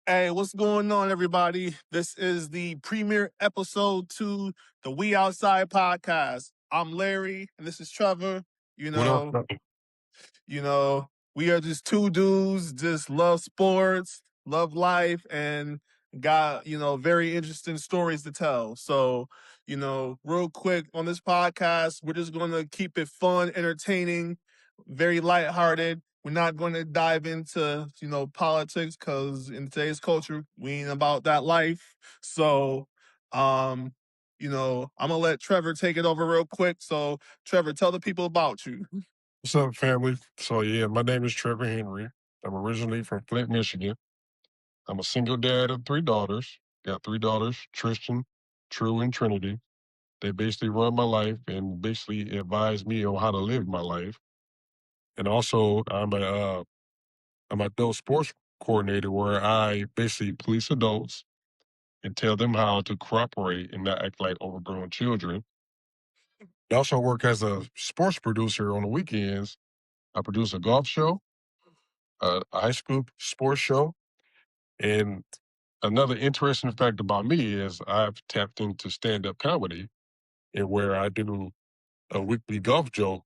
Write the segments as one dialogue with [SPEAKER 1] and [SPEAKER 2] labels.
[SPEAKER 1] Hey, what's going on, everybody? This is the premiere episode to the We Outside podcast. I'm Larry, and this is Trevor. You
[SPEAKER 2] What up?
[SPEAKER 1] know, you know, we are just two dudes, just love sports, love life, and got, very interesting stories to tell. So, real quick on this podcast, we're just going to keep it fun, entertaining, very lighthearted. We're not going to dive into, politics because in today's culture, we ain't about that life. So, I'm going to let Trevor take it over real quick. So, Trevor, tell the people about you.
[SPEAKER 2] What's up, family? So, my name is Trevor Henry. I'm originally from Flint, Michigan. I'm a single dad of three daughters. Got three daughters, Tristan, True, and Trinity. They basically run my life and basically advise me on how to live my life. And also, I'm an adult sports coordinator where I basically police adults and tell them how to cooperate and not act like overgrown children. I also work as a sports producer on the weekends. I produce a golf show, a high school sports show. And another interesting fact about me is I've tapped into stand-up comedy, and where I do a weekly golf joke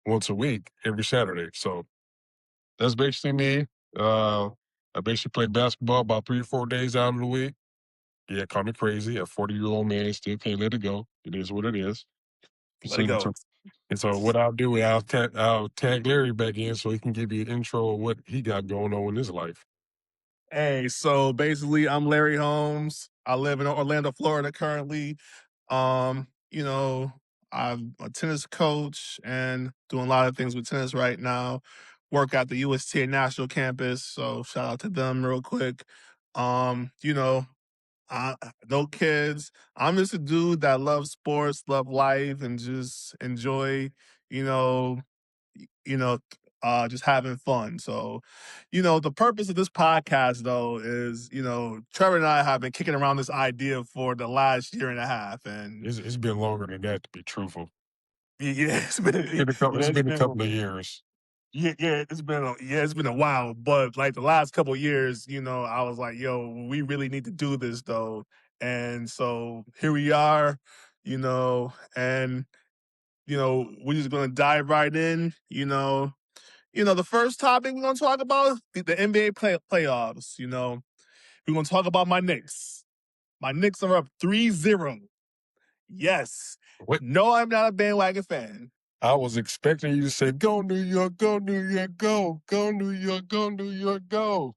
[SPEAKER 2] once a week, every Saturday. So that's basically me. I basically play basketball about 3 or 4 days out of the week. Yeah, call me crazy. A 40-year-old man still can't let it go. It is what it is.
[SPEAKER 1] Let it go.
[SPEAKER 2] And so what I'll do is I'll tag Larry back in so he can give you an intro of what he got going on in his life.
[SPEAKER 1] Hey, so basically, I'm Larry Holmes. I live in Orlando, Florida currently. Um, you know, I'm a tennis coach and doing a lot of things with tennis right now. Work at the USTA National Campus, so shout out to them real quick. Um, you know, no kids. I'm just a dude that loves sports, love life, and just enjoy, you know, you know, just having fun. So, the purpose of this podcast, though, is, Trevor and I have been kicking around this idea for the last year and a half, and
[SPEAKER 2] It's been longer than that, to be truthful.
[SPEAKER 1] yeah, it's been
[SPEAKER 2] a couple of years.
[SPEAKER 1] it's been a while. But like the last couple of years, I was like, yo, we really need to do this though, and so here we are, and we're just gonna dive right in, the first topic we're going to talk about the NBA playoffs. We're going to talk about my Knicks. My Knicks are up 3-0. Yes.
[SPEAKER 2] What?
[SPEAKER 1] No, I'm not a bandwagon fan.
[SPEAKER 2] I was expecting you to say, "Go New York, go New York, go, go New York, go New York, go."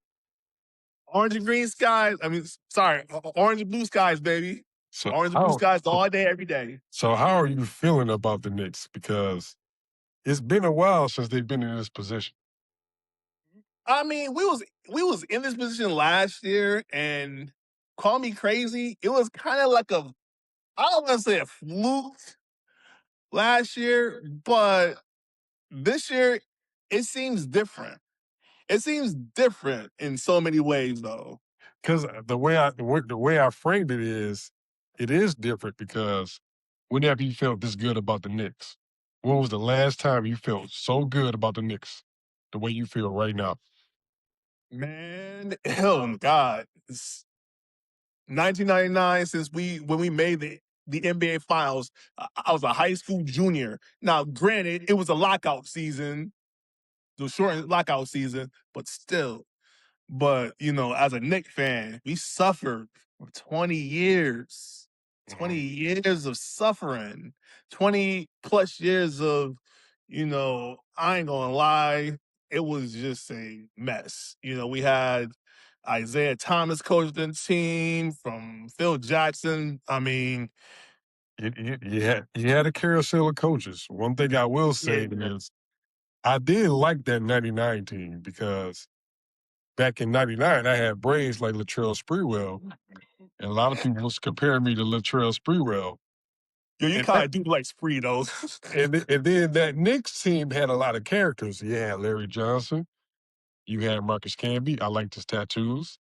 [SPEAKER 1] Orange and green skies. Orange and blue skies, baby.
[SPEAKER 2] So
[SPEAKER 1] Orange and blue skies all day, every day.
[SPEAKER 2] So how are you feeling about the Knicks? Because it's been a while since they've been in this position.
[SPEAKER 1] I mean, we was in this position last year, and call me crazy, it was kind of like I don't want to say a fluke last year, but this year it seems different. It seems different in so many ways, though.
[SPEAKER 2] Because the way I framed it is different because when have you felt this good about the Knicks? When was the last time you felt so good about the Knicks the way you feel right now?
[SPEAKER 1] Man, oh God, it's 1999 since when we made the NBA Finals. I was a high school junior. Now, granted, it was a lockout season, the short lockout season, but still. But, as a Knicks fan, we suffered for 20 years. 20 years of suffering. 20 plus years of, I ain't gonna lie, it was just a mess. We had Isaiah Thomas coached the team from Phil Jackson. I mean,
[SPEAKER 2] You had a carousel of coaches. One thing I will say is I did like that 99 team because back in 99, I had braids like Latrell Sprewell, and a lot of people was comparing me to Latrell Sprewell.
[SPEAKER 1] yo, you kind of do like Spree, though.
[SPEAKER 2] And then that Knicks team had a lot of characters. You had Larry Johnson. You had Marcus Camby. I liked his tattoos.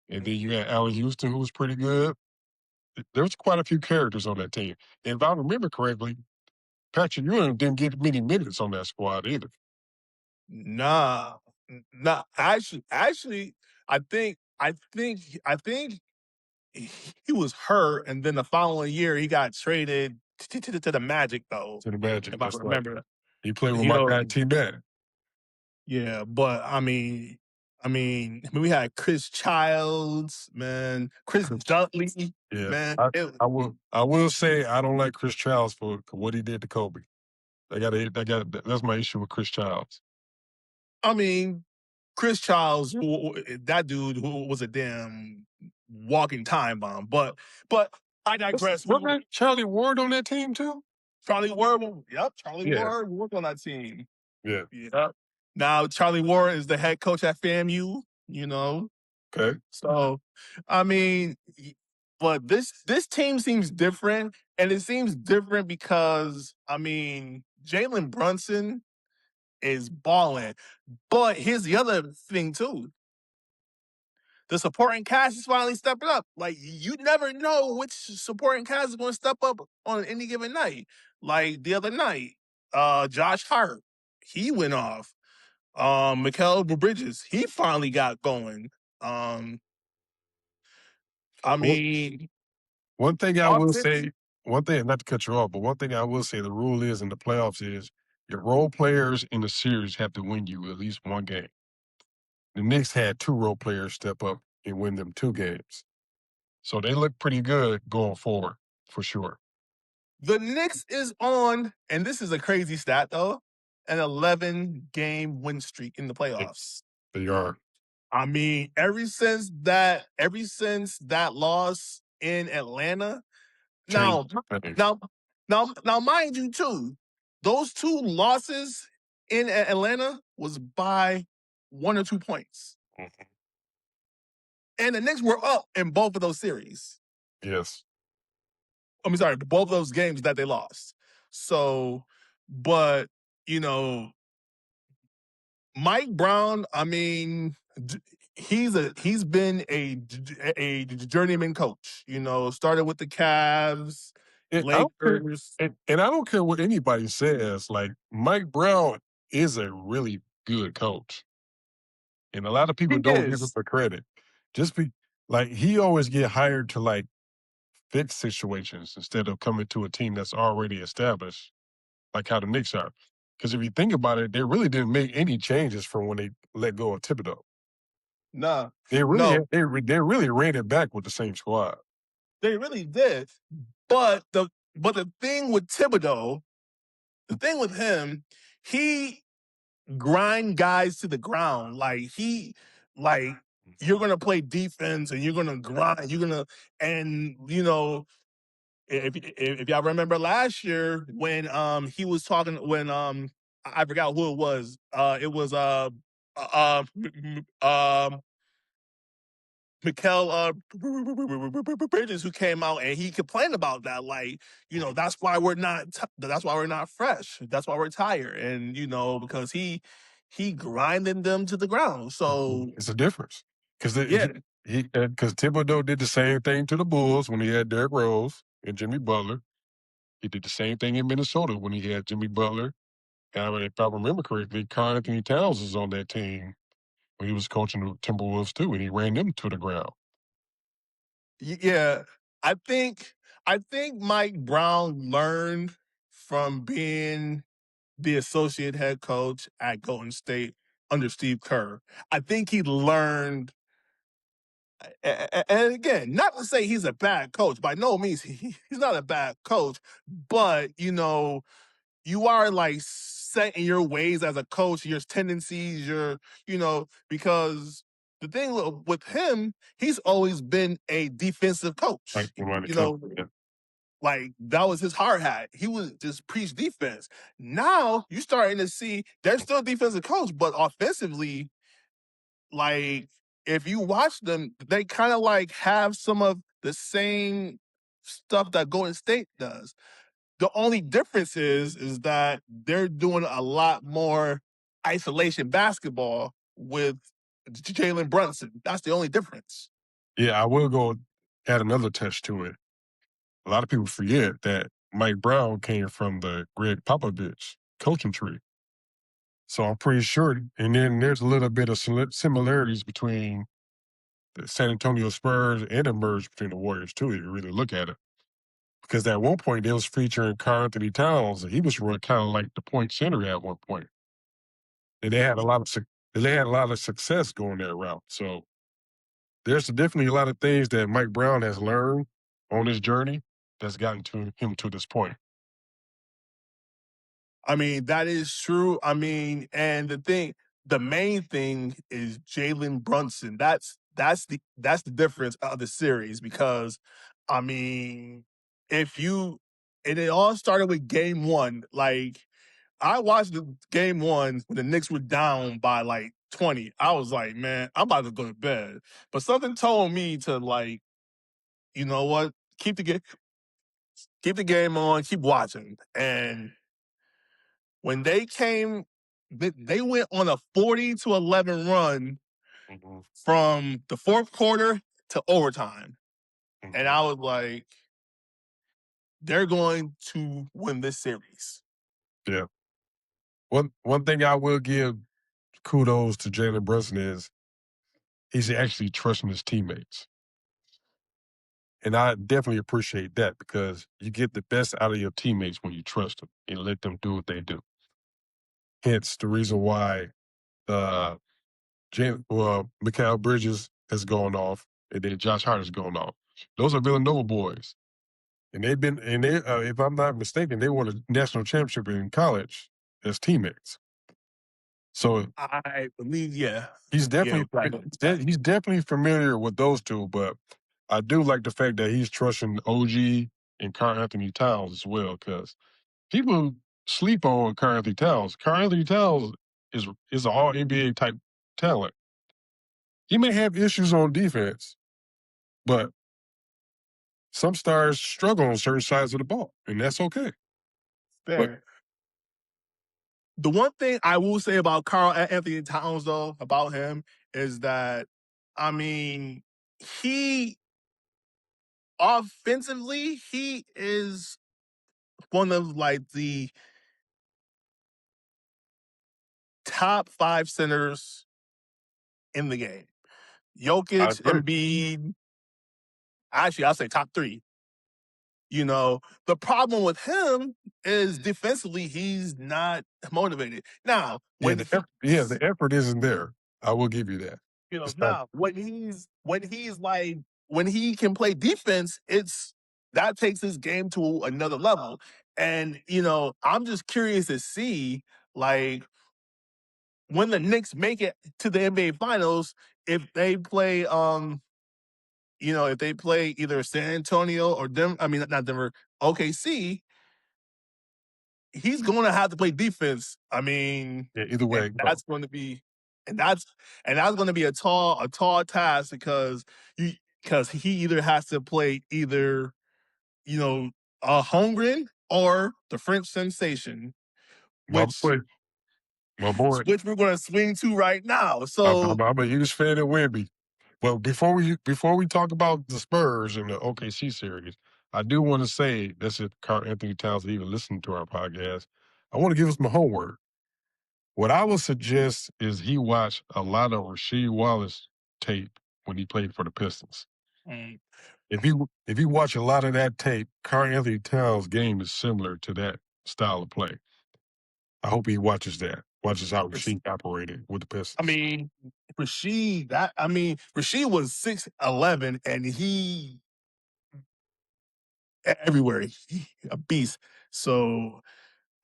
[SPEAKER 2] And then you had Allen Houston, who was pretty good. There was quite a few characters on that team. And if I remember correctly, Patrick Ewing didn't get many minutes on that squad either.
[SPEAKER 1] Nah. Actually, I think I think he was hurt, and then the following year he got traded to the Magic, though.
[SPEAKER 2] To the Magic.
[SPEAKER 1] If I
[SPEAKER 2] That's right.
[SPEAKER 1] remember,
[SPEAKER 2] He played with
[SPEAKER 1] you
[SPEAKER 2] my
[SPEAKER 1] know,
[SPEAKER 2] guy T Mac.
[SPEAKER 1] yeah. But we had Chris Childs, man, Chris Dudley,
[SPEAKER 2] Yeah.
[SPEAKER 1] man.
[SPEAKER 2] I will say I don't like Chris Childs for what he did to Kobe. That's my issue with Chris Childs.
[SPEAKER 1] I mean, Chris Childs, that dude who was a damn walking time bomb. But I digress.
[SPEAKER 2] Wasn't Charlie Ward on that team too?
[SPEAKER 1] Charlie Ward, yep, Charlie
[SPEAKER 2] Yeah.
[SPEAKER 1] Ward worked on that team.
[SPEAKER 2] Yeah.
[SPEAKER 1] Yep. Now Charlie Ward is the head coach at FAMU. You know,
[SPEAKER 2] Okay.
[SPEAKER 1] so I mean, but this team seems different, and it seems different because Jalen Brunson is balling. But here's the other thing too. The supporting cast is finally stepping up. Like, you never know which supporting cast is going to step up on any given night. Like the other night, Josh Hart, he went off. Mikal Bridges, he finally got going. Um, I
[SPEAKER 2] One
[SPEAKER 1] mean,
[SPEAKER 2] one thing I will
[SPEAKER 1] offense.
[SPEAKER 2] say, one thing, not to cut you off, but one thing I will say the rule is in the playoffs is your role players in the series have to win you at least one game. The Knicks had two role players step up and win them two games. So they look pretty good going forward, for sure.
[SPEAKER 1] The Knicks is on, and this is a crazy stat though, an 11-game win streak in the playoffs.
[SPEAKER 2] They are.
[SPEAKER 1] I mean, ever since that loss in Atlanta. Now,
[SPEAKER 2] Changed things.
[SPEAKER 1] now, mind you, too, those two losses in Atlanta was by 1 or 2 points,
[SPEAKER 2] Mhm.
[SPEAKER 1] and the Knicks were up in both of those series.
[SPEAKER 2] Yes.
[SPEAKER 1] Sorry, both of those games that they lost. So, but you know, Mike Brown, he's been a journeyman coach. You know, started with the Cavs,
[SPEAKER 2] And I don't care,
[SPEAKER 1] Lakers.
[SPEAKER 2] and I don't care what anybody says. Like Mike Brown is a really good coach, and a lot of
[SPEAKER 1] He
[SPEAKER 2] people don't give him
[SPEAKER 1] is.
[SPEAKER 2] the credit. Just be like he always get hired to like fix situations instead of coming to a team that's already established, like how the Knicks are. Because if you think about it, they really didn't make any changes from when they let go of Thibodeau.
[SPEAKER 1] Nah,
[SPEAKER 2] They really
[SPEAKER 1] no,
[SPEAKER 2] had, they really ran it back with the same squad.
[SPEAKER 1] they really did. But the thing with Thibodeau, the thing with him, he grind guys to the ground. Like you're gonna play defense and you're gonna grind. And if y'all remember last year when he was talking when I forgot who it was. It was Mikel Bridges who came out and he complained about that. Like, that's why we're not fresh. That's why we're tired. And because he grinded them to the ground. So
[SPEAKER 2] It's a difference because
[SPEAKER 1] yeah,
[SPEAKER 2] because Thibodeau did the same thing to the Bulls when he had Derrick Rose and Jimmy Butler. He did the same thing in Minnesota when he had Jimmy Butler. And if I remember correctly, Karl Anthony Towns was on that team when he was coaching the Timberwolves too, and he ran them to the ground.
[SPEAKER 1] yeah. I think I think Mike Brown learned from being the associate head coach at Golden State under Steve Kerr. I think he learned, and again, not to say he's a bad coach. By no means, he's not a bad coach. But you are like set in your ways as a coach, your tendencies, because the thing with him, he's always been a defensive coach.
[SPEAKER 2] Like when it comes, yeah.
[SPEAKER 1] Like that was his hard hat. He was just preach defense. Now you're starting to see they're still defensive coach, but offensively, like if you watch them, they kind of like have some of the same stuff that Golden State does. The only difference is that they're doing a lot more isolation basketball with Jalen Brunson. That's the only difference.
[SPEAKER 2] Yeah, I will go add another touch to it. A lot of people forget that Mike Brown came from the Greg Popovich coaching tree. So I'm pretty sure, and then there's a little bit of similarities between the San Antonio Spurs and a merge between the Warriors too, if you really look at it. Because at one point they was featuring Karl Anthony Towns, and he was kind of like the point center at one point, and they had a lot of success going that route. So there's definitely a lot of things that Mike Brown has learned on his journey that's gotten to him to this point.
[SPEAKER 1] I mean, that is true. I mean, and the main thing is Jalen Brunson. That's the difference of the series because, I mean, if you and it all started with game one. Like I watched the game one when the Knicks were down by like 20. I was like, man, I'm about to go to bed. But something told me to like, you know what, keep the game on, keep watching, and when they came, they went on a 40-11 run
[SPEAKER 2] Mm-hmm.
[SPEAKER 1] from the fourth quarter to overtime. And
[SPEAKER 2] Mm-hmm.
[SPEAKER 1] I was like, they're going to win this series.
[SPEAKER 2] Yeah. One thing I will give kudos to Jalen Brunson is he's actually trusting his teammates. And I definitely appreciate that because you get the best out of your teammates when you trust them and let them do what they do. Hence the reason why uh Mikal Bridges has gone off and then Josh Hart has gone off. Those are Villanova boys. And if I'm not mistaken, they won a national championship in college as teammates. So
[SPEAKER 1] I believe, yeah.
[SPEAKER 2] he's
[SPEAKER 1] Yeah,
[SPEAKER 2] definitely
[SPEAKER 1] right.
[SPEAKER 2] he's definitely familiar with those two, but I do like the fact that he's trusting OG and Karl Anthony Towns as well, because people sleep on Karl Anthony Towns. Karl Anthony Towns is an all NBA type talent. He may have issues on defense, but some stars struggle on certain sides of the ball, and that's okay. But
[SPEAKER 1] Fair. The one thing I will say about Carl Anthony Towns, though, about him, is that, I mean, he offensively, he is one of like the top 5 centers in the game.
[SPEAKER 2] I
[SPEAKER 1] Jokic,
[SPEAKER 2] agree.
[SPEAKER 1] Embiid, actually, I'll say top 3. You know, the problem with him is defensively, he's not motivated. Now,
[SPEAKER 2] Yeah,
[SPEAKER 1] when
[SPEAKER 2] the effort isn't there. I will give you that. It's not.
[SPEAKER 1] when he can play defense, it's that takes his game to another level. And I'm just curious to see like when the Knicks make it to the NBA Finals, if they play if they play either San Antonio or Denver, I mean not Denver, OKC, he's going to have to play defense. I mean,
[SPEAKER 2] Yeah, either way
[SPEAKER 1] and
[SPEAKER 2] it goes.
[SPEAKER 1] that's going to be, and that's going to be a tall task because he either has to play either Holmgren or the French sensation,
[SPEAKER 2] My
[SPEAKER 1] which
[SPEAKER 2] boy, my boy.
[SPEAKER 1] which we're going to swing to right now. So
[SPEAKER 2] I'm a huge fan of Wemby. Well, before we talk about the Spurs and the OKC series, I do want to say that's if Carl Anthony Towns even listened to our podcast. I want to give us my homework. What I would suggest is he watch a lot of Rasheed Wallace tape when he played for the Pistons.
[SPEAKER 1] mm,
[SPEAKER 2] If you watch a lot of that tape, Carl Anthony Towns' game is similar to that style of play. I hope he watches that. Watches how Rasheed operated with the
[SPEAKER 1] I
[SPEAKER 2] Pistons.
[SPEAKER 1] mean, Rasheed was 6'11", and he everywhere, a beast. So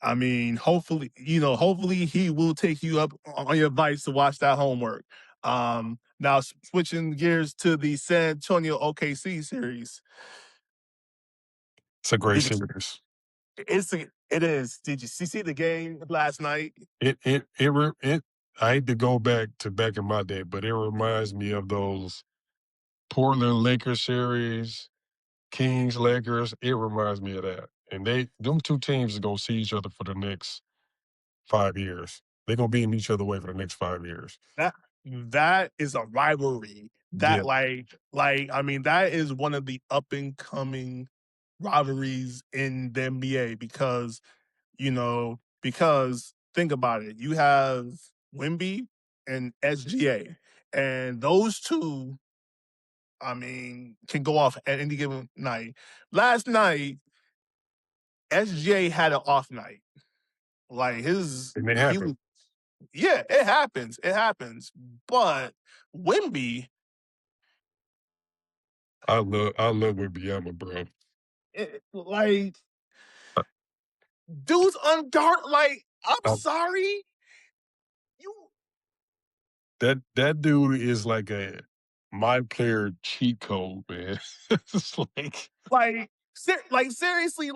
[SPEAKER 1] I mean, hopefully he will take you up on your advice to watch that homework. Now switching gears to the San Antonio OKC series.
[SPEAKER 2] It's a great
[SPEAKER 1] Did
[SPEAKER 2] series.
[SPEAKER 1] it is? Did you see the game last night?
[SPEAKER 2] It I hate to go back in my day, but it reminds me of those Portland Lakers series, Kings Lakers. It reminds me of that. And them two teams are gonna see each other for the next 5 years. They're gonna be in each other way for the next 5 years.
[SPEAKER 1] That is a rivalry.
[SPEAKER 2] Yeah.
[SPEAKER 1] That I mean, that is one of the up and coming rivalries in the NBA because think about it. You have Wemby and SGA, and those two. I mean, can go off at any given night. Last night, SJ had an off night. Like
[SPEAKER 2] And it
[SPEAKER 1] he
[SPEAKER 2] happened.
[SPEAKER 1] was, yeah, it happens. It happens. But Wimby,
[SPEAKER 2] I love Wembanyama, bro.
[SPEAKER 1] like, dude's unguard. Like, I'm
[SPEAKER 2] Uh,
[SPEAKER 1] sorry. You,
[SPEAKER 2] that dude is like a my player cheat code, man. It's
[SPEAKER 1] like seriously,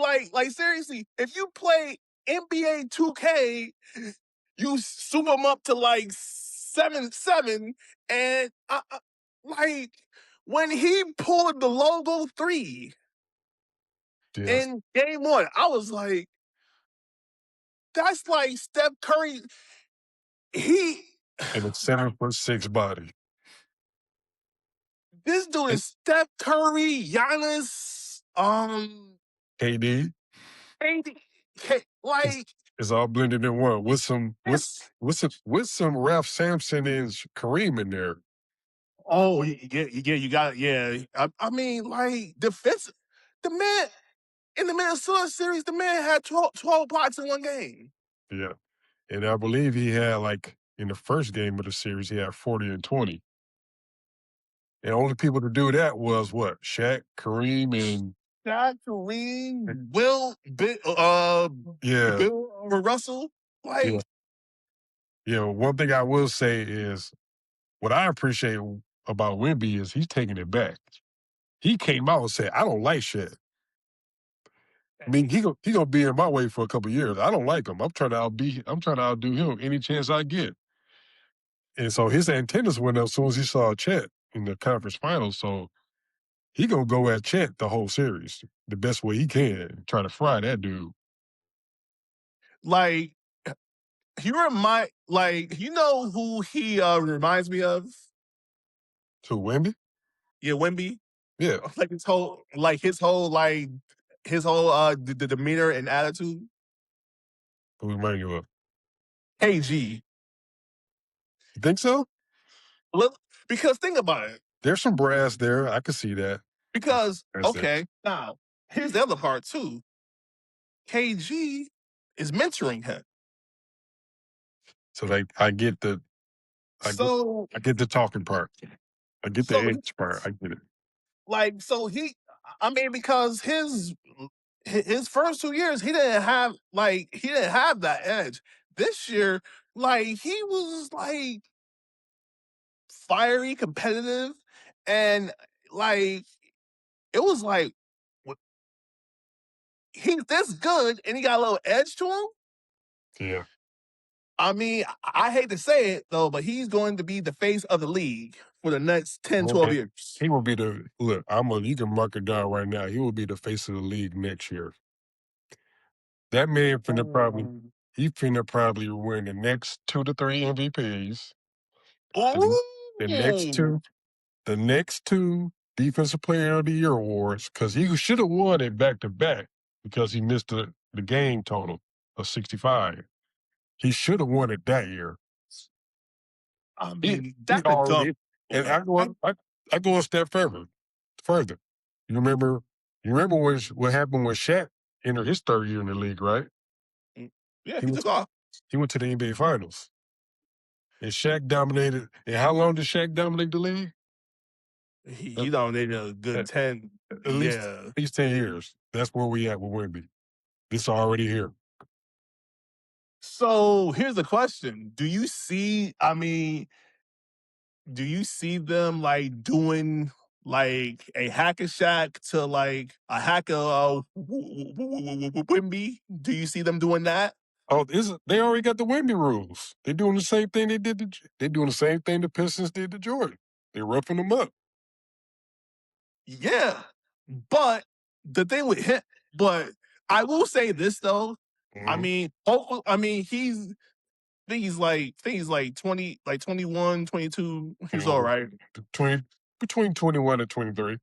[SPEAKER 1] seriously, if you play NBA 2K, you soup them up to like 7-7, and like when he pulled the logo 3
[SPEAKER 2] yes,
[SPEAKER 1] in game 1, I was like, that's like Steph Curry. He,
[SPEAKER 2] and a 7'6" body.
[SPEAKER 1] this dude
[SPEAKER 2] And
[SPEAKER 1] is Steph Curry, Giannis,
[SPEAKER 2] KD
[SPEAKER 1] AD,
[SPEAKER 2] is
[SPEAKER 1] like
[SPEAKER 2] is all blended in one with some
[SPEAKER 1] this.
[SPEAKER 2] Ralph Sampson and Kareem in there.
[SPEAKER 1] Oh, you got, yeah. I mean, like, defensive. The man in the Minnesota series, the man had 12 blocks in one game.
[SPEAKER 2] Yeah, and I believe he had like in the first game of the series he had 40 and 20. And only people to do that was what? Shaq, Kareem,
[SPEAKER 1] Shaq, Kareem,
[SPEAKER 2] yeah,
[SPEAKER 1] Bill Russell.
[SPEAKER 2] yeah.
[SPEAKER 1] Like,
[SPEAKER 2] One thing I will say is what I appreciate about Wemby is he's taking it back. He came out and said, "I don't like shit." I mean, he gonna be in my way for a couple years. I don't like him. I'm trying to outdo him any chance I get. And so his antennas went up as soon as he saw Chet in the conference finals. So he gonna go at Chet the whole series the best way he can, try to fry that dude.
[SPEAKER 1] like, you know who he reminds me of?
[SPEAKER 2] To Wemby?
[SPEAKER 1] Yeah, Wimby.
[SPEAKER 2] Yeah.
[SPEAKER 1] Like his whole the demeanor and attitude.
[SPEAKER 2] Who remind you of?
[SPEAKER 1] KG.
[SPEAKER 2] You think so?
[SPEAKER 1] Because think about it.
[SPEAKER 2] There's some brass there. I can see that.
[SPEAKER 1] Because,
[SPEAKER 2] Brass there.
[SPEAKER 1] okay, now here's the other part too. KG is mentoring him.
[SPEAKER 2] So like I get the
[SPEAKER 1] So
[SPEAKER 2] I get the talking part. I get the
[SPEAKER 1] so
[SPEAKER 2] edge part. I get it.
[SPEAKER 1] I mean, because his first 2 years he didn't have that edge. This year, like, he was like fiery, competitive, and like it was like he's this good and he got a little edge to him.
[SPEAKER 2] Yeah.
[SPEAKER 1] I mean, I hate to say it though, but he's going to be the face of the league for the next 10, 12
[SPEAKER 2] Okay.
[SPEAKER 1] years.
[SPEAKER 2] He will be the look. You can mark it down right now. He will be the face of the league next year. That man finna probably win the next 2 to 3 MVPs. The, the next
[SPEAKER 1] Ooh.
[SPEAKER 2] two, the next two Defensive Player of the Year awards, because he should have won it back to back because he missed the game total of 65. He should have won it that year.
[SPEAKER 1] I
[SPEAKER 2] He
[SPEAKER 1] mean,
[SPEAKER 2] he
[SPEAKER 1] that's a dumb.
[SPEAKER 2] already and I go a step further. You remember what happened when Shaq entered his third year in the league, right?
[SPEAKER 1] Yeah,
[SPEAKER 2] He
[SPEAKER 1] he
[SPEAKER 2] went
[SPEAKER 1] took off.
[SPEAKER 2] he went to the NBA Finals. And Shaq dominated. And how long did Shaq dominate the league?
[SPEAKER 1] He dominated a good
[SPEAKER 2] At,
[SPEAKER 1] 10.
[SPEAKER 2] at least
[SPEAKER 1] Yeah.
[SPEAKER 2] 10 years. That's where we at with Wemby. This already here.
[SPEAKER 1] So here's the question. Do you see them like doing like a hack a Shack to like a hacker Wimby? Do you see them doing that?
[SPEAKER 2] Oh, they already got the Wemby rules. They're doing the same thing they're doing the same thing the Pistons did to Jordan. They're roughing them up.
[SPEAKER 1] Yeah. But the thing with him, but I will say this though. I
[SPEAKER 2] Mhm.
[SPEAKER 1] mean, he's like 20, like 21, 22. He's all
[SPEAKER 2] Mhm.
[SPEAKER 1] right.
[SPEAKER 2] Between 21 and 23.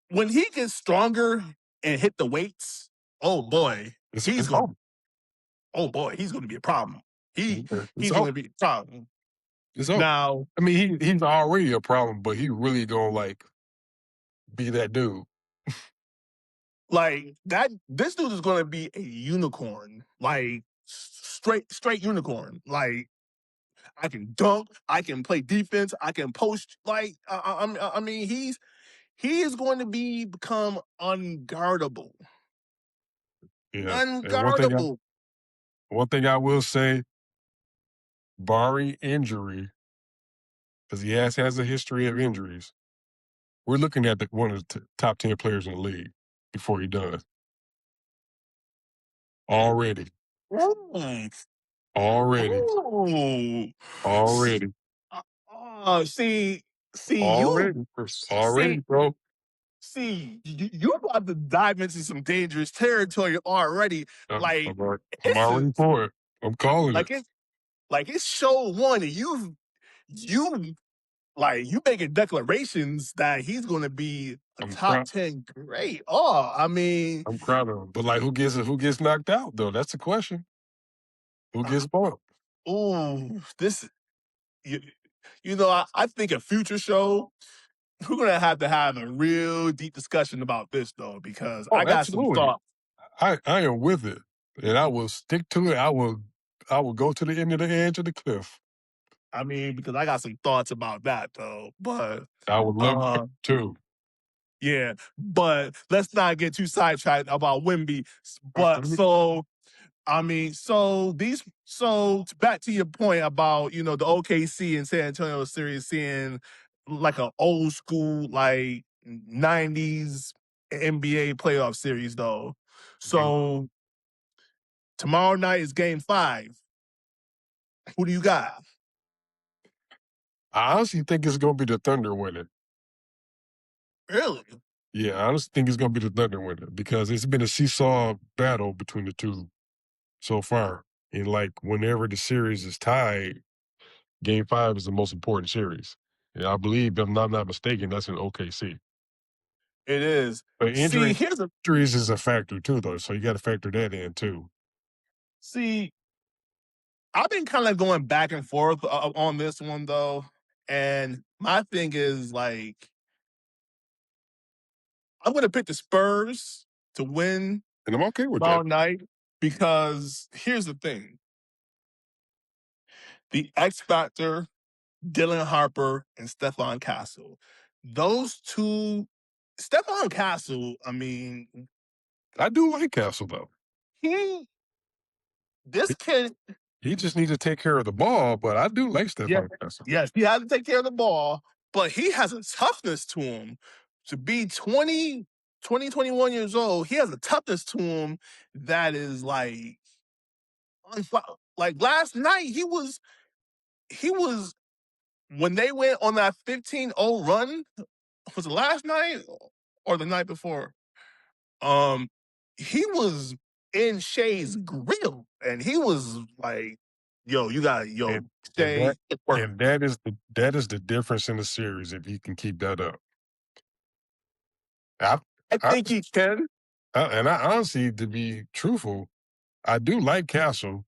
[SPEAKER 1] When he gets stronger and hit the weights, oh boy,
[SPEAKER 2] It's over.
[SPEAKER 1] he's going to be a problem.
[SPEAKER 2] It's
[SPEAKER 1] He's going
[SPEAKER 2] over.
[SPEAKER 1] to be a problem.
[SPEAKER 2] It's over.
[SPEAKER 1] Now,
[SPEAKER 2] I mean, he's already a problem, but he really gonna like be that dude.
[SPEAKER 1] like that, this dude is going to be a unicorn, like straight unicorn. Like I can dunk, I can play defense, I can post. Like I mean, he is going to become unguardable,
[SPEAKER 2] Yeah. And
[SPEAKER 1] unguardable.
[SPEAKER 2] one thing I will say, barring injury, because he has a history of injuries, we're looking at one of the top 10 players in the league before he does. Already.
[SPEAKER 1] Ooh,
[SPEAKER 2] Already.
[SPEAKER 1] ooh.
[SPEAKER 2] Already.
[SPEAKER 1] See, see you,
[SPEAKER 2] Already.
[SPEAKER 1] see,
[SPEAKER 2] Already, bro.
[SPEAKER 1] see, you about to dive into some dangerous territory already. Like
[SPEAKER 2] I'm
[SPEAKER 1] it's
[SPEAKER 2] already
[SPEAKER 1] just
[SPEAKER 2] for it. I'm calling it.
[SPEAKER 1] like it's show one, and you like you making declarations that he's going to be a
[SPEAKER 2] I'm
[SPEAKER 1] top
[SPEAKER 2] proud.
[SPEAKER 1] 10 great. Oh, I mean,
[SPEAKER 2] I'm proud of him. But like, who gets knocked out though? That's the question. Who gets bumped?
[SPEAKER 1] ooh, this you, you know, I think a future show we're gonna have to have a real deep discussion about this though, because I
[SPEAKER 2] Oh,
[SPEAKER 1] got some
[SPEAKER 2] absolutely.
[SPEAKER 1] thoughts.
[SPEAKER 2] I am with it, and I will stick to it. I will go to the end of the edge of the cliff.
[SPEAKER 1] I mean, because I got some thoughts about that though. But
[SPEAKER 2] I would love to.
[SPEAKER 1] yeah, but let's not get too sidetracked about Wimby. But
[SPEAKER 2] Let me-
[SPEAKER 1] so I mean, so back to your point about, the OKC and San Antonio series seeing like an old school, like 90s NBA playoff series though. So tomorrow night is game 5. Who do you got?
[SPEAKER 2] I honestly think it's going to be the Thunder winning.
[SPEAKER 1] Really?
[SPEAKER 2] Yeah, I honestly think it's going to be the Thunder winning because it's been a seesaw battle between the two so far. And like whenever the series is tied, Game 5 is the most important series. And I believe, if I'm not mistaken, that's in OKC.
[SPEAKER 1] It is.
[SPEAKER 2] But
[SPEAKER 1] See, here's a
[SPEAKER 2] injuries is a factor too, though. So you got to factor that in too.
[SPEAKER 1] see, I've been kind of going back and forth on this one though. And my thing is like I'm gonna pick the Spurs to win
[SPEAKER 2] And I'm okay with that.
[SPEAKER 1] tomorrow night because here's the thing: the X Factor, Dylan Harper, and Stephon Castle. Those two, Stephon Castle. I mean,
[SPEAKER 2] I do like Castle, though.
[SPEAKER 1] he, this kid,
[SPEAKER 2] He just needs to take care of the ball, but I do like
[SPEAKER 1] yeah,
[SPEAKER 2] Stephon Castle.
[SPEAKER 1] yes, he has to take care of the ball, but he has a toughness to him to be 21 years old. He has a toughness to him that is like, like last night he was when they went on that 15-0 run, was it last night or the night before? Um, he was in Shay's grill, and he was like, "Yo, you got
[SPEAKER 2] And and
[SPEAKER 1] Shay,
[SPEAKER 2] that
[SPEAKER 1] it worked."
[SPEAKER 2] and that is the difference in the series if he can keep that up. I,
[SPEAKER 1] I
[SPEAKER 2] I,
[SPEAKER 1] think he can.
[SPEAKER 2] and I honestly, to be truthful, I do like Castle.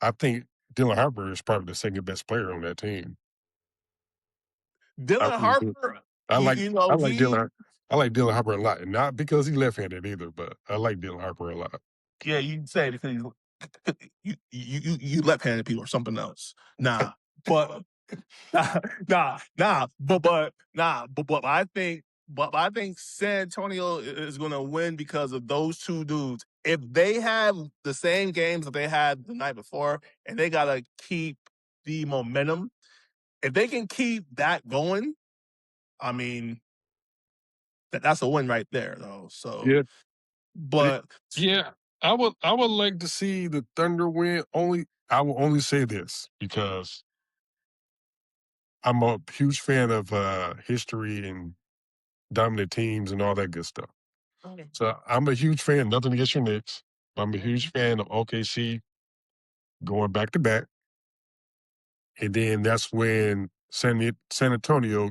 [SPEAKER 2] I think Dylan Harper is probably the second best player on that team. I
[SPEAKER 1] Dylan
[SPEAKER 2] really do.
[SPEAKER 1] Harper,
[SPEAKER 2] I
[SPEAKER 1] you,
[SPEAKER 2] like
[SPEAKER 1] you know,
[SPEAKER 2] I like
[SPEAKER 1] he
[SPEAKER 2] Dylan. I like Dylan Harper a lot, and not because he's left-handed either, but I like Dylan Harper a lot.
[SPEAKER 1] yeah, you say because you left-handed people or something else. Nah, but but I think San Antonio is going to win because of those two dudes. If they have the same games that they had the night before, and they gotta keep the momentum, if they can keep that going, I mean that's a win right there, though. So,
[SPEAKER 2] Yeah, it,
[SPEAKER 1] but
[SPEAKER 2] yeah. I would like to see the Thunder win. I will only say this because I'm a huge fan of history and dominant teams and all that good stuff. So I'm a huge fan. Nothing against your Knicks. But I'm a huge fan of OKC going back to back, and then that's when San Antonio,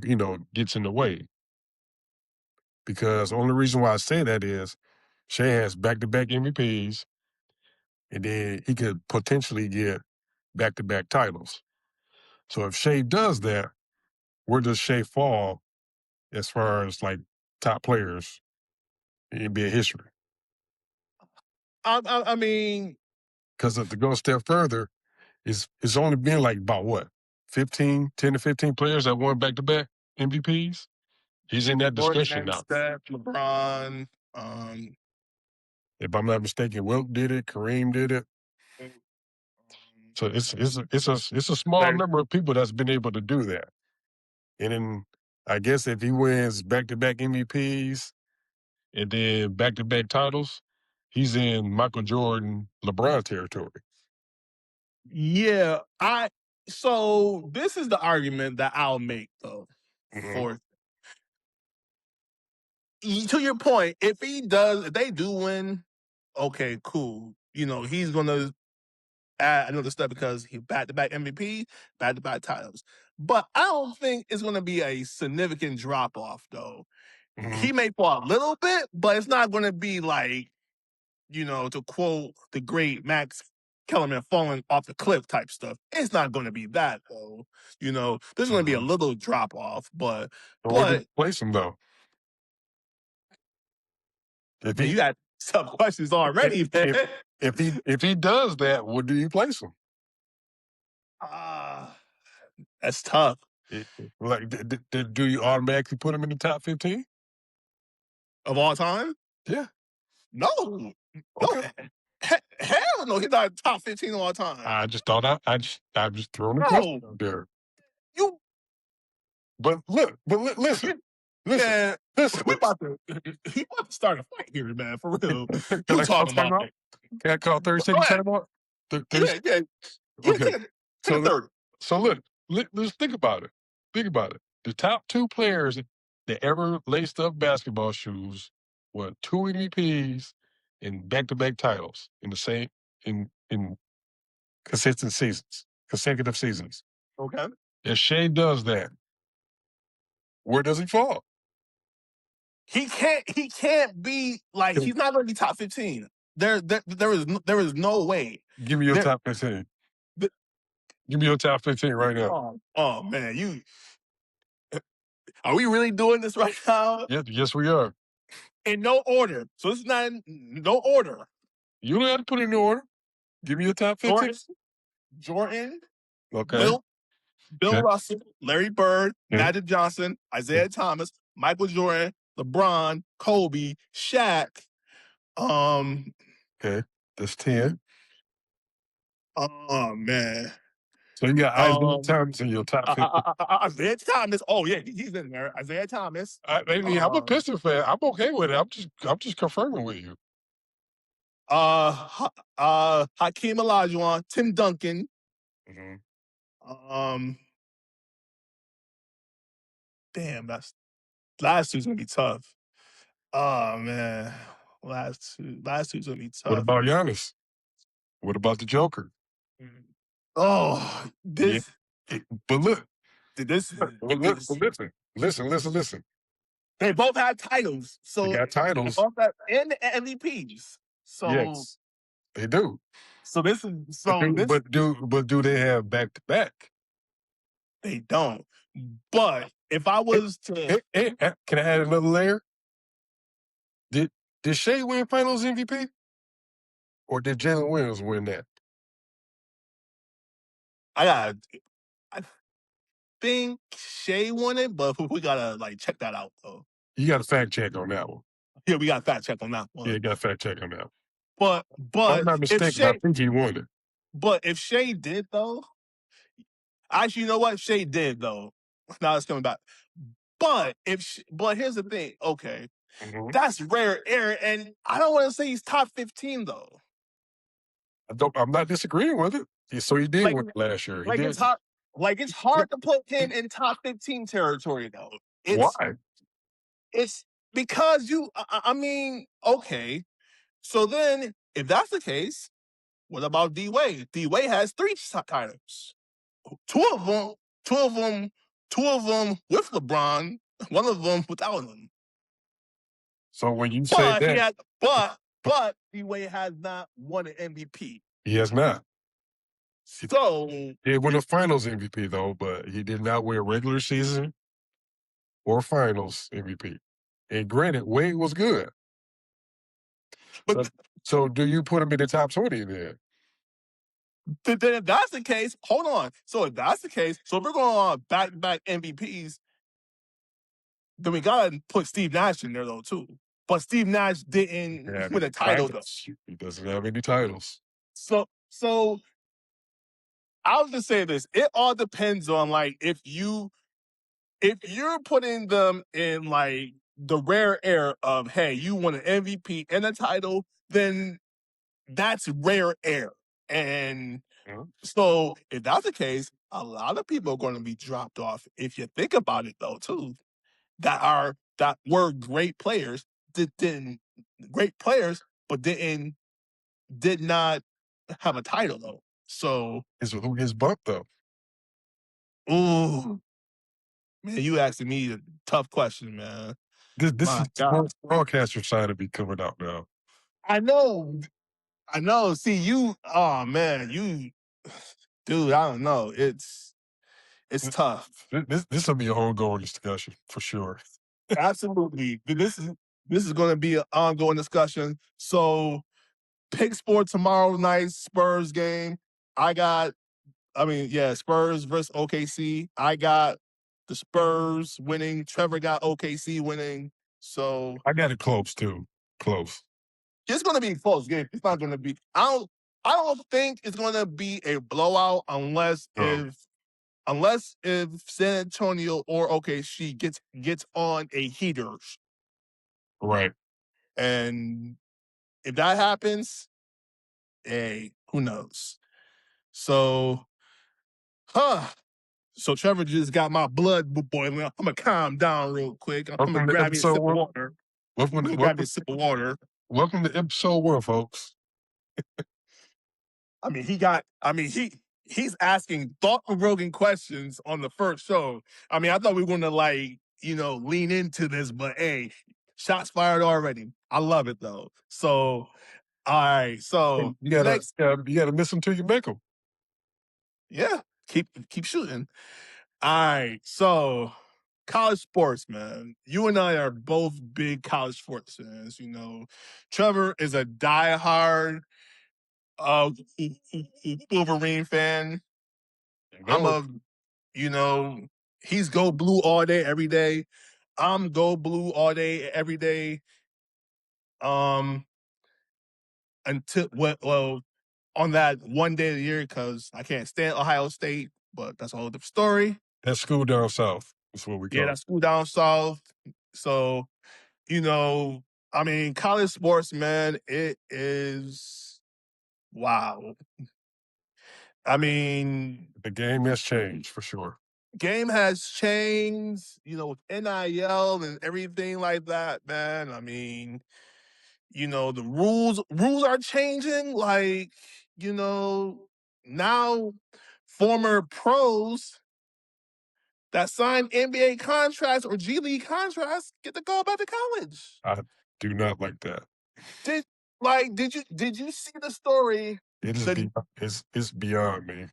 [SPEAKER 2] gets in the way. Because the only reason why I say that is Shea has back to back MVPs, and then he could potentially get back to back titles. So if Shea does that, where does Shea fall as far as like top players in NBA history?
[SPEAKER 1] I mean,
[SPEAKER 2] Because to go a step further, it's only been like about what 10 to 15 players that won back-to-back MVPs. He's in that discussion
[SPEAKER 1] Jordan,
[SPEAKER 2] now.
[SPEAKER 1] Steph, LeBron.
[SPEAKER 2] If I'm not mistaken, Wilt did it, Kareem did it. So it's a small number of people that's been able to do that. And then I guess if he wins back-to-back MVPs and then back-to-back titles, he's in Michael Jordan, LeBron territory.
[SPEAKER 1] Yeah, so this is the argument that I'll make though. For to your point, if they do win, okay, cool. You know, he's gonna add another step because he back-to-back MVP, back-to-back titles. But I don't think it's gonna be a significant drop off though. He may fall a little bit, but it's not gonna be like, you know, to quote the great Max Kellerman, falling off the cliff type stuff. It's not going to be that though. You know, there's going to be a little drop off, but
[SPEAKER 2] Where do you place him though? If
[SPEAKER 1] you got some questions already, man.
[SPEAKER 2] if he does that, where do you place him?
[SPEAKER 1] That's tough.
[SPEAKER 2] Like, do you automatically put him in the top 15
[SPEAKER 1] of all time?
[SPEAKER 2] Yeah.
[SPEAKER 1] No. Okay. No. Hell no, he's not top 15 of all time.
[SPEAKER 2] I just thought I'm just throwing a question out there. But listen.
[SPEAKER 1] Man, he about to start a fight here, man, for real. You talking about it.
[SPEAKER 2] Can I call 30 second timeout?
[SPEAKER 1] Yeah.
[SPEAKER 2] Okay. So look, let's think about it. Think about it. The top two players that ever laced up basketball shoes won 2 MVPs and back-to-back titles in the same in consecutive seasons.
[SPEAKER 1] Okay.
[SPEAKER 2] If Shea does that, where does he fall?
[SPEAKER 1] He can't be like, he's not going to be top 15. There is no way.
[SPEAKER 2] Give me your top 15. Give me your top 15 right now.
[SPEAKER 1] Oh man, are we really doing this right now?
[SPEAKER 2] Yes, we are.
[SPEAKER 1] In no order. So it's not no order.
[SPEAKER 2] You don't have to put it in order. Give me your top 15.
[SPEAKER 1] Jordan.
[SPEAKER 2] Okay.
[SPEAKER 1] Bill Russell, Larry Bird, Magic Johnson, Isaiah Thomas, Michael Jordan, LeBron, Kobe, Shaq.
[SPEAKER 2] Okay, that's 10.
[SPEAKER 1] Oh man.
[SPEAKER 2] So you got Isaiah Thomas in your top 15.
[SPEAKER 1] Isaiah Thomas. Oh yeah, he's in there. Isaiah Thomas.
[SPEAKER 2] I'm a Pistons fan. I'm okay with it. I'm just confirming with you.
[SPEAKER 1] Hakeem Olajuwon, Tim Duncan. Damn, last two's gonna be tough. Oh man, last two's gonna be tough.
[SPEAKER 2] What about Giannis? What about the Joker?
[SPEAKER 1] Oh, this.
[SPEAKER 2] Yeah. But look, listen.
[SPEAKER 1] They both had titles, so
[SPEAKER 2] they got titles
[SPEAKER 1] and MVPs. So
[SPEAKER 2] yes, they do.
[SPEAKER 1] So this is
[SPEAKER 2] but do they have back to back?
[SPEAKER 1] They don't. But if I was to,
[SPEAKER 2] can I add another layer? Did Shea win Finals MVP, or did Jalen Williams win that?
[SPEAKER 1] I think Shea won it, but we gotta check that out though.
[SPEAKER 2] You got to fact check on that one.
[SPEAKER 1] Yeah, we got to fact check on that one.
[SPEAKER 2] Yeah, you got to fact check on that.
[SPEAKER 1] But
[SPEAKER 2] I'm not mistaken. I think he won it.
[SPEAKER 1] But if Shea did though, actually, you know what? Shea did though. Now it's coming back. But here's the thing. Okay, that's rare air, and I don't want to say he's top 15 though.
[SPEAKER 2] I'm not disagreeing with it. So he did win last year.
[SPEAKER 1] It's hard to put him in top 15 territory though.
[SPEAKER 2] Why?
[SPEAKER 1] It's because okay. So then, if that's the case, what about D-Wade? D-Wade has 3 titles. Two of them with LeBron, one of them without him.
[SPEAKER 2] So when you say that,
[SPEAKER 1] but D-Wade has not won an MVP.
[SPEAKER 2] He has not.
[SPEAKER 1] So
[SPEAKER 2] He won a Finals MVP though, but he did not win regular season or Finals MVP. And granted, Wade was good.
[SPEAKER 1] but
[SPEAKER 2] So do you put him in the top 20 then?
[SPEAKER 1] then if that's the case, hold on. So if that's the case, so if we're going on back-to-back MVPs, then we gotta put Steve Nash in there though too. But Steve Nash didn't win a title though.
[SPEAKER 2] He doesn't have any titles.
[SPEAKER 1] So I'll just say this: it all depends on like if you're putting them in like the rare air of hey, you won an MVP and a title, then that's rare air. And so if that's the case, a lot of people are going to be dropped off. If you think about it though, too, that were great players, didn't great players, but did not have a title though. So
[SPEAKER 2] his bump though.
[SPEAKER 1] ooh, man, you asking me a tough question, man.
[SPEAKER 2] This
[SPEAKER 1] My
[SPEAKER 2] is
[SPEAKER 1] God.
[SPEAKER 2] broadcaster side to be coming out now.
[SPEAKER 1] I know. See, oh man, dude, I don't know. It's tough.
[SPEAKER 2] This will be an ongoing discussion for sure.
[SPEAKER 1] Absolutely. This is going to be an ongoing discussion. So pick sport tomorrow night Spurs game. Spurs versus OKC. I got the Spurs winning. Trevor got OKC winning. So
[SPEAKER 2] I got it close too. Close.
[SPEAKER 1] it's going to be a close game. It's not going to be. I don't think it's going to be a blowout unless if San Antonio or OKC gets on a heater.
[SPEAKER 2] Right.
[SPEAKER 1] And if that happens, hey, who knows? So, So Trevor just got my blood boiling. I'm gonna calm down real quick. I'm gonna grab me a sip of water.
[SPEAKER 2] Welcome to episode 1, folks.
[SPEAKER 1] He's asking thought-provoking questions on the first show. I mean, I thought we were gonna lean into this, but hey, shots fired already. I love it though. So, all right. So
[SPEAKER 2] you gotta miss them till you make them.
[SPEAKER 1] Yeah, keep shooting. All right. So college sports, man. You and I are both big college sports fans. Trevor is a diehard Wolverine fan. He's go blue all day, every day. I'm go blue all day, every day. On that one day of the year, because I can't stand Ohio State, but that's a whole different story.
[SPEAKER 2] That school down south. That's what we call it.
[SPEAKER 1] Yeah, that school down south. So, college sports, man, it is wow.
[SPEAKER 2] The game has changed for sure.
[SPEAKER 1] Game has changed, with NIL and everything like that, man. The rules are changing. Like, now former pros that sign NBA contracts or G League contracts get to go back to college.
[SPEAKER 2] I do not like that.
[SPEAKER 1] Did you see the story?
[SPEAKER 2] It's beyond me.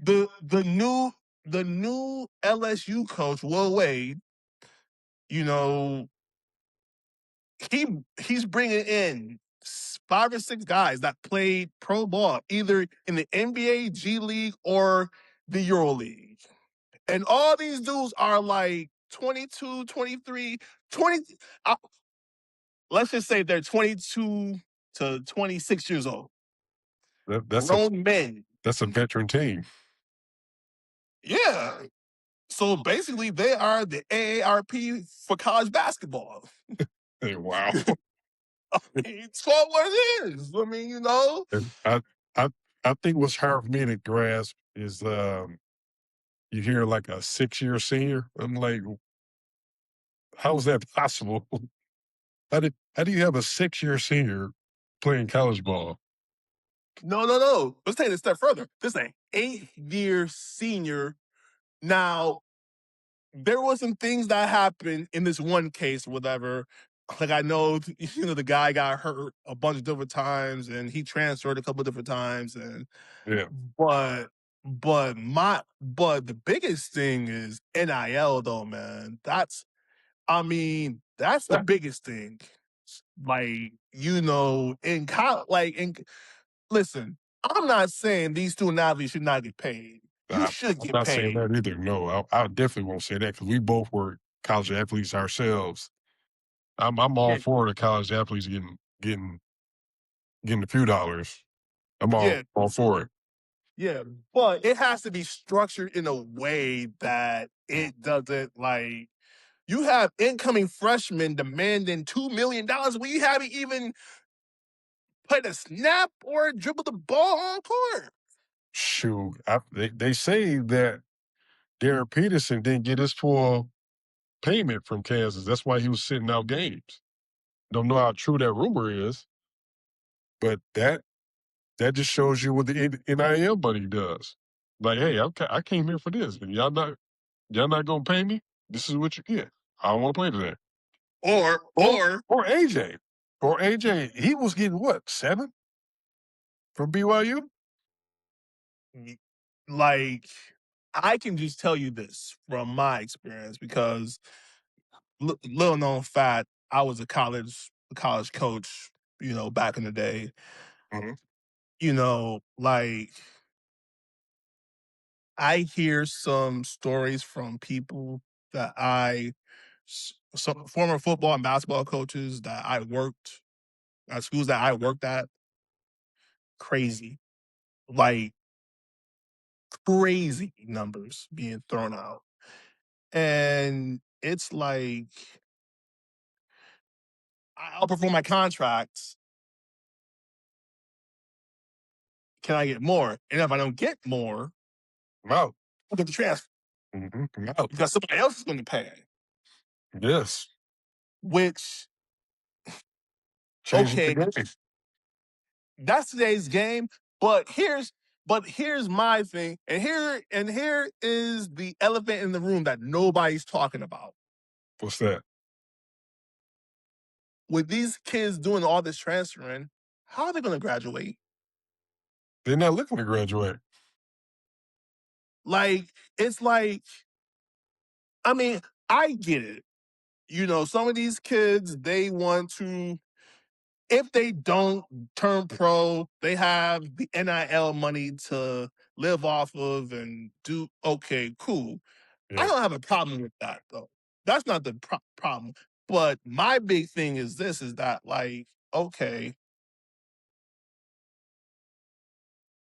[SPEAKER 1] The new LSU coach, Will Wade, he's bringing in 5 or 6 guys that played pro ball, either in the NBA, G League, or the Euro League. And all these dudes are like 22, 23, 20. Let's just say they're 22 to 26 years old.
[SPEAKER 2] That's
[SPEAKER 1] grown men.
[SPEAKER 2] That's a veteran team.
[SPEAKER 1] Yeah. So basically, they are the AARP for college basketball.
[SPEAKER 2] Hey, wow.
[SPEAKER 1] It's called what it is.
[SPEAKER 2] I think what's hard for me to grasp is you hear like a 6-year senior. I'm like, how is that possible? How do you have a 6-year senior playing college ball?
[SPEAKER 1] No. Let's take it a step further. This is an 8-year senior. Now, there were some things that happened in this one case, whatever, like I know, the guy got hurt a bunch of different times, and he transferred a couple of different times, and
[SPEAKER 2] Yeah.
[SPEAKER 1] but the biggest thing is NIL though, man. That's the biggest thing. Like, in college, listen, I'm not saying these student athletes should not get paid. You should
[SPEAKER 2] I'm
[SPEAKER 1] get
[SPEAKER 2] not saying
[SPEAKER 1] paid.
[SPEAKER 2] that either. No, I definitely won't say that because we both were college athletes ourselves. I'm all
[SPEAKER 1] Yeah,
[SPEAKER 2] for the college athletes getting a few dollars. I'm
[SPEAKER 1] yeah,
[SPEAKER 2] all for it.
[SPEAKER 1] yeah. But it has to be structured in a way that it doesn't like you have incoming freshmen demanding $2 million when you haven't even played a snap or dribbled the ball on court.
[SPEAKER 2] Shoot, they say that Darren Peterson didn't get his full payment from Kansas. That's why he was sitting out games. Don't know how true that rumor is, but that just shows you what the NIL money does. Like, hey, I came here for this, and y'all not gonna pay me. This is what you get. I don't want to play today. Or
[SPEAKER 1] Or
[SPEAKER 2] or AJ, or AJ, he was getting what 7 from BYU.
[SPEAKER 1] like I can just tell you this from my experience because little known fact, I was a college coach, back in the day.
[SPEAKER 2] Mhm.
[SPEAKER 1] Like I hear some stories from people that some former football and basketball coaches that I worked at schools that I worked at. Crazy, like crazy numbers being thrown out, and it's like I outperform my contracts. Can I get more? And if I don't get more,
[SPEAKER 2] I'm out.
[SPEAKER 1] I'll get the transfer
[SPEAKER 2] I'm out.
[SPEAKER 1] because somebody else is going to pay.
[SPEAKER 2] Yes,
[SPEAKER 1] Which,
[SPEAKER 2] changing the
[SPEAKER 1] okay,
[SPEAKER 2] game.
[SPEAKER 1] that's today's game. But here's my thing, and here is the elephant in the room that nobody's talking about.
[SPEAKER 2] What's that?
[SPEAKER 1] With these kids doing all this transferring, how are they going to graduate?
[SPEAKER 2] They're not looking to graduate.
[SPEAKER 1] Like, it's like, I mean, I get it. Some of these kids, they want to, if they don't turn pro, they have the NIL money to live off of and do okay, cool. I
[SPEAKER 2] Yeah.
[SPEAKER 1] don't have a problem with that though. That's not the problem. But my big thing is this is that like, okay,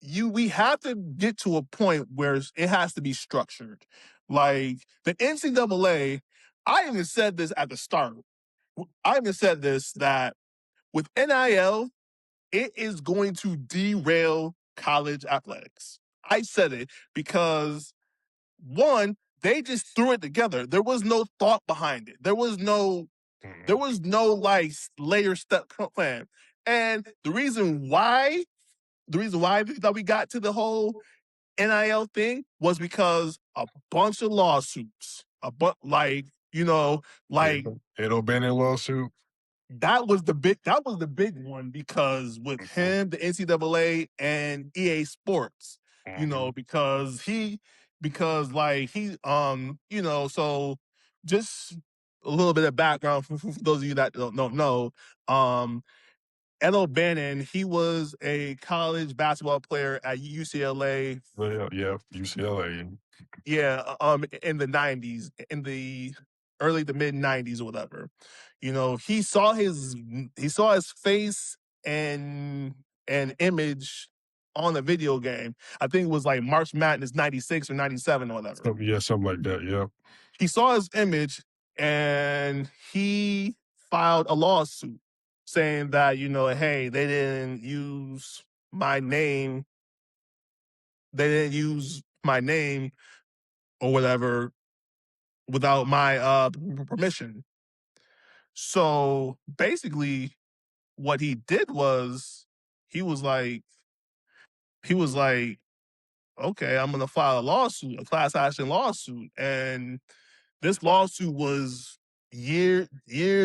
[SPEAKER 1] we have to get to a point where it has to be structured. Like the NCAA, I even said this at the start. I even said this that with NIL, it is going to derail college athletics. I said it because one, they just threw it together. There was no thought behind it. There was
[SPEAKER 2] Mhm.
[SPEAKER 1] like layer step plan. And the reason why that we got to the whole NIL thing was because a bunch of lawsuits,
[SPEAKER 2] Yeah.
[SPEAKER 1] like
[SPEAKER 2] Ed O'Bannon lawsuit.
[SPEAKER 1] that was the big one because with
[SPEAKER 2] Mhm.
[SPEAKER 1] him, the NCAA and EA Sports,
[SPEAKER 2] Mhm.
[SPEAKER 1] because like so just a little bit of background for those of you that don't know. Ed O'Bannon, he was a college basketball player at UCLA.
[SPEAKER 2] Yeah, UCLA.
[SPEAKER 1] Yeah, in the '90s, in the early to mid '90s or whatever. He saw his face and image on a video game. I think it was like March Madness '96 or '97 or whatever.
[SPEAKER 2] Something like that. Yeah.
[SPEAKER 1] He saw his image and he filed a lawsuit saying that hey, my name, they didn't use my name or whatever without my permission. So basically, what he did was he was like he was like, okay, I'm gonna file a class action lawsuit, and this lawsuit was years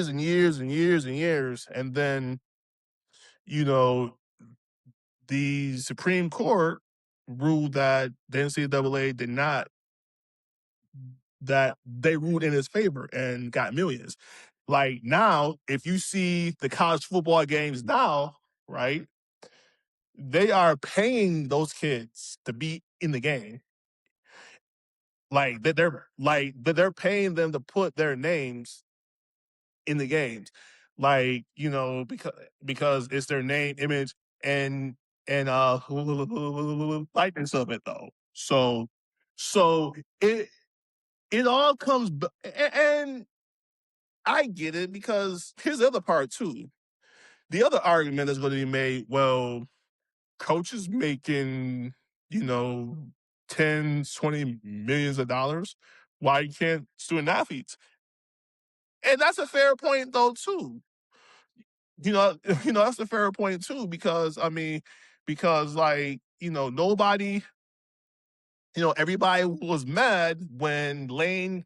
[SPEAKER 1] and years and years and years, and then you know the Supreme Court ruled that the NCAA did not that they ruled in his favor and got millions. Like now, if you see the college football games now, right, they are paying those kids to be in the game. Like they're paying them to put their names in the games. Like, because it's their name, image, and and likeness of it though. So it all comes and I get it because here's the other part too. The other argument is going to be made, well, coaches making, you know, 10, 20 millions of dollars. Why can't student athletes? And that's a fair point though, too. You know, that's a fair point too, because I mean, because like, nobody, everybody was mad when Lane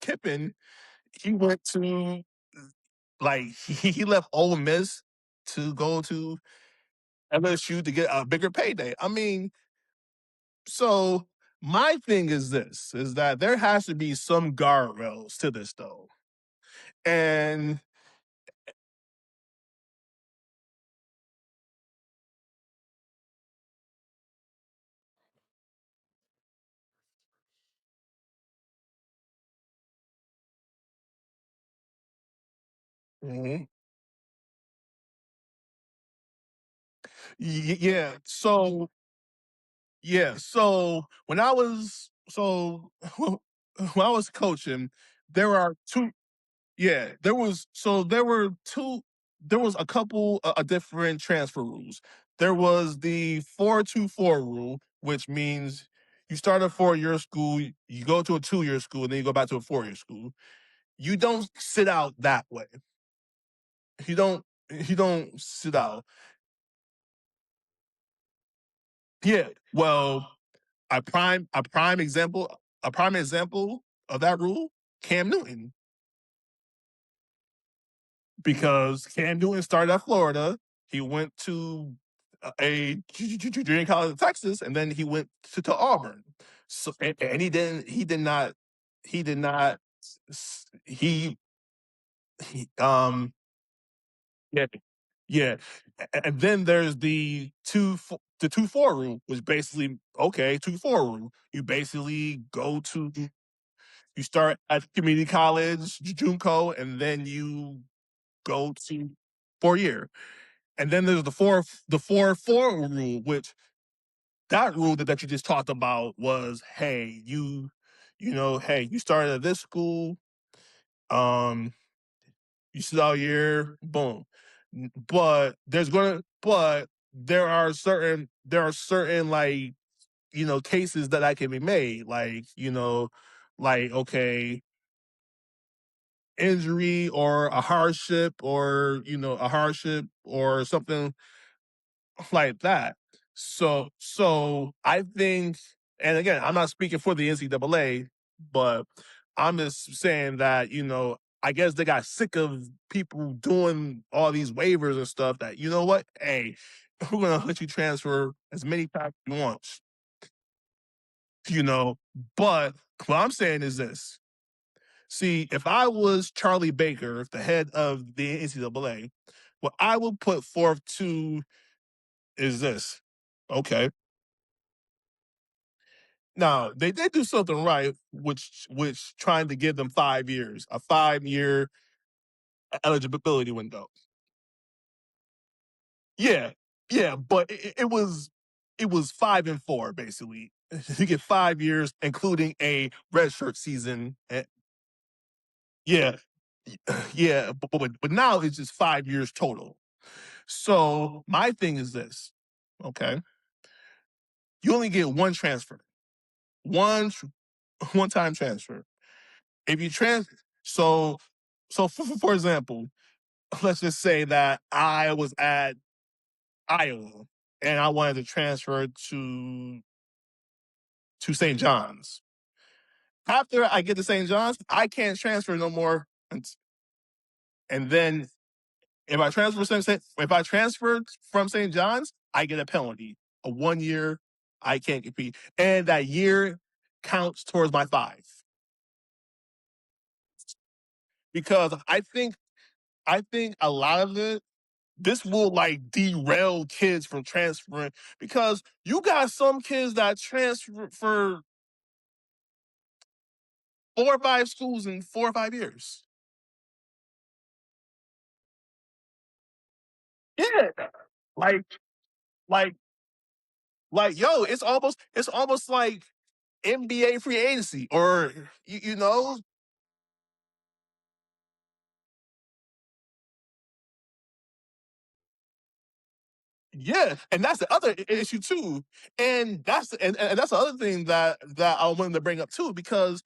[SPEAKER 1] Kiffin, he went to like he left Ole Miss to go to LSU to get a bigger payday. I mean, so my thing is this: is that there has to be some guardrails to this, though, and Mhm. Yeah. So when I was coaching, there are two. Yeah, there was a couple of different transfer rules. There was the 4-2-4 rule, which means you start a 4-year school, you go to a 2-year school, and then you go back to a 4-year school. You don't sit out that way. You don't you don't sit out. Yeah. Well, a prime example of that rule, Cam Newton, because Cam Newton started at Florida. He went to a junior college in Texas, and then he went to Auburn. So and he did not he yeah yeah. And then there's the 2-4 rule, which basically, okay, 2-4 rule. You basically you start at community college, JUCO, and then you go to 4-year. And then there's the 4-4 rule, which that rule that you just talked about was, hey, hey, you started at this school, um, you sit out year, boom. But there are certain like, cases that I can be made, like, okay, injury or a hardship or something like that. So I think, and again, I'm not speaking for the NCAA, but I'm just saying that, I guess they got sick of people doing all these waivers and stuff that, you know what? Hey, we're gonna let you transfer as many times as you want, you know. But what I'm saying is this. See, if I was Charlie Baker, the head of the NCAA, what I would put forth to is this. Okay. Now, they did do something right, which trying to give them 5 years, a 5-year eligibility window. Yeah, yeah, but it was 5 and 4 basically. You get 5 years, including a redshirt season. Yeah, yeah, but now it's just 5 years total. So my thing is this, okay? You only get one transfer, one one time transfer. If you trans, so for example, let's just say that I was at Iowa and I wanted to transfer to St. John's. after I get to St. John's, I can't transfer no more. And then if I transfer from St. John's, I get a penalty. A 1 year, I can't compete. And that year counts towards my 5. Because I think a lot of it, this will like derail kids from transferring because you got some kids that transfer for 4 or 5 schools in 4 or 5 years. Yeah. Like, like, yo, it's almost like NBA free agency, or you know, yeah, and that's the other issue too, and that's the other thing that I wanted to bring up too, because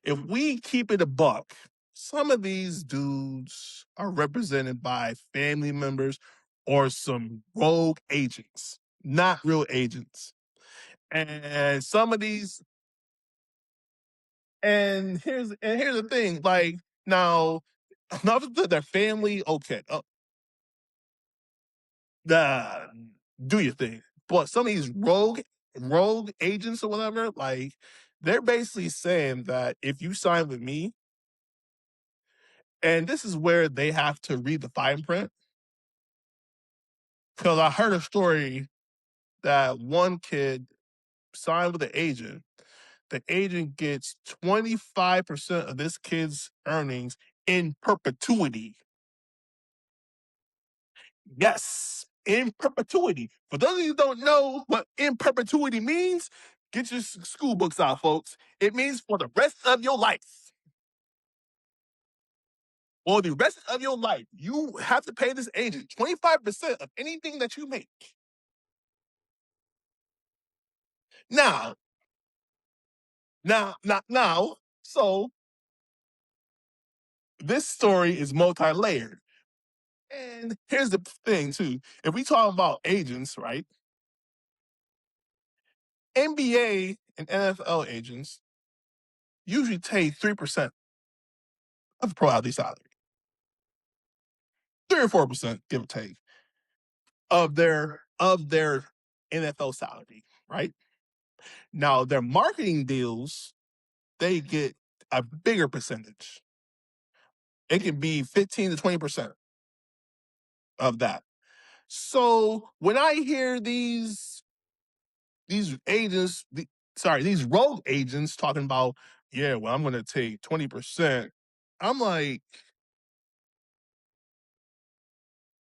[SPEAKER 1] if we keep it a buck, some of these dudes are represented by family members or some rogue agents, not real agents. And some of these, and here's the thing, like now, not that their family, okay, nah, do your thing. But some of these rogue agents or whatever, like they're basically saying that if you sign with me, and this is where they have to read the fine print. Because I heard a story that one kid signed with an agent. The agent gets 25% of this kid's earnings in perpetuity. Yes, in perpetuity. For those of you who don't know what in perpetuity means, get your school books out, folks. It means for the rest of your life. For the rest of your life, you have to pay this agent 25% of anything that you make. Now, so this story is multi-layered. And here's the thing, too. If we talk about agents, right? NBA and NFL agents usually take 3% of pro athlete salary, 3 or 4%, give or take, of their NFL salary, right? Now their marketing deals, they get a bigger percentage. It can be 15 to 20% of that. So when I hear these agents, these rogue agents talking about, yeah, well, I'm gonna take 20%. I'm like,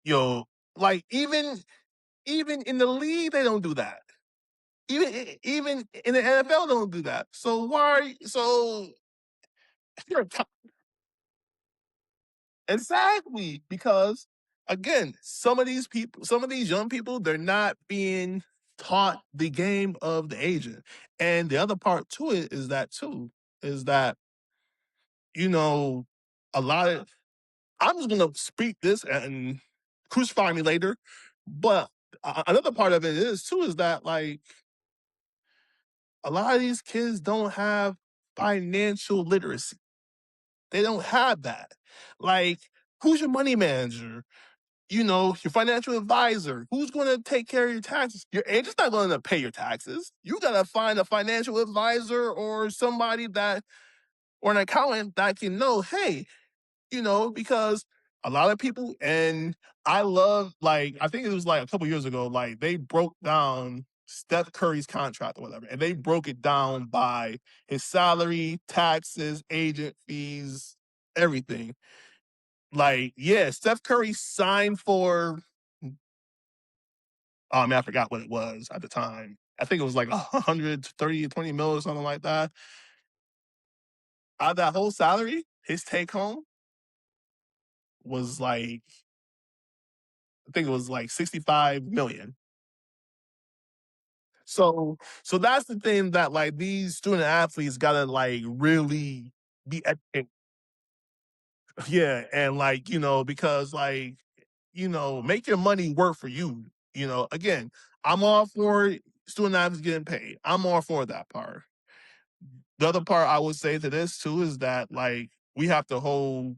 [SPEAKER 1] yo, like even in the league, they don't do that. Even in the NFL, they don't do that. So why? So exactly, because again, some of these young people, they're not being taught the game of the agent. And the other part to it is that too, is that you know, a lot of I'm just gonna speak this and crucify me later. But another part of it is too is that like a lot of these kids don't have financial literacy. They don't have that. Like, who's your money manager? Your financial advisor. Who's going to take care of your taxes? Your agent's not going to pay your taxes. You got to find a financial advisor or somebody or an accountant that can know, hey, because a lot of people, and I love, like, I think it was like a couple years ago, like they broke down Steph Curry's contract or whatever, and they broke it down by his salary, taxes, agent fees, everything. Like, yeah, Steph Curry signed for, oh man, I forgot what it was at the time. I think it was like 130, 20 mil or something like that. Out of that whole salary, his take home was like, I think it was like 65 million. So that's the thing that like these student athletes gotta like really be educated. Yeah, and like, because like, make your money work for you. Again, I'm all for student athletes getting paid. I'm all for that part. the other part I would say to this too is that like we have to hold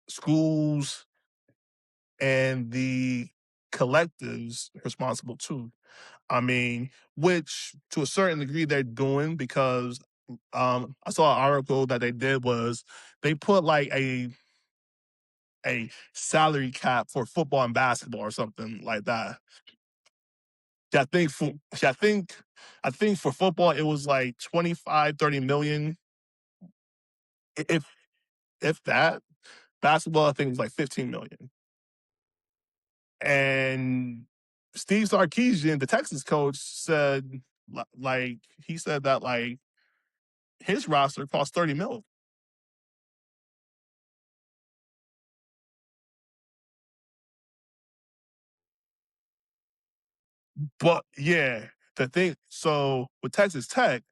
[SPEAKER 1] schools and the collectives responsible too. I mean, which to a certain degree they're doing because I saw an article that they did was they put like a salary cap for football and basketball or something like that. Yeah, I think for football it was like 25, 30 million. If if that. Basketball, I think it was like 15 million. And Steve Sarkisian, the Texas coach, said like he said that like his roster cost 30 mil. But yeah, the thing so with Texas Tech,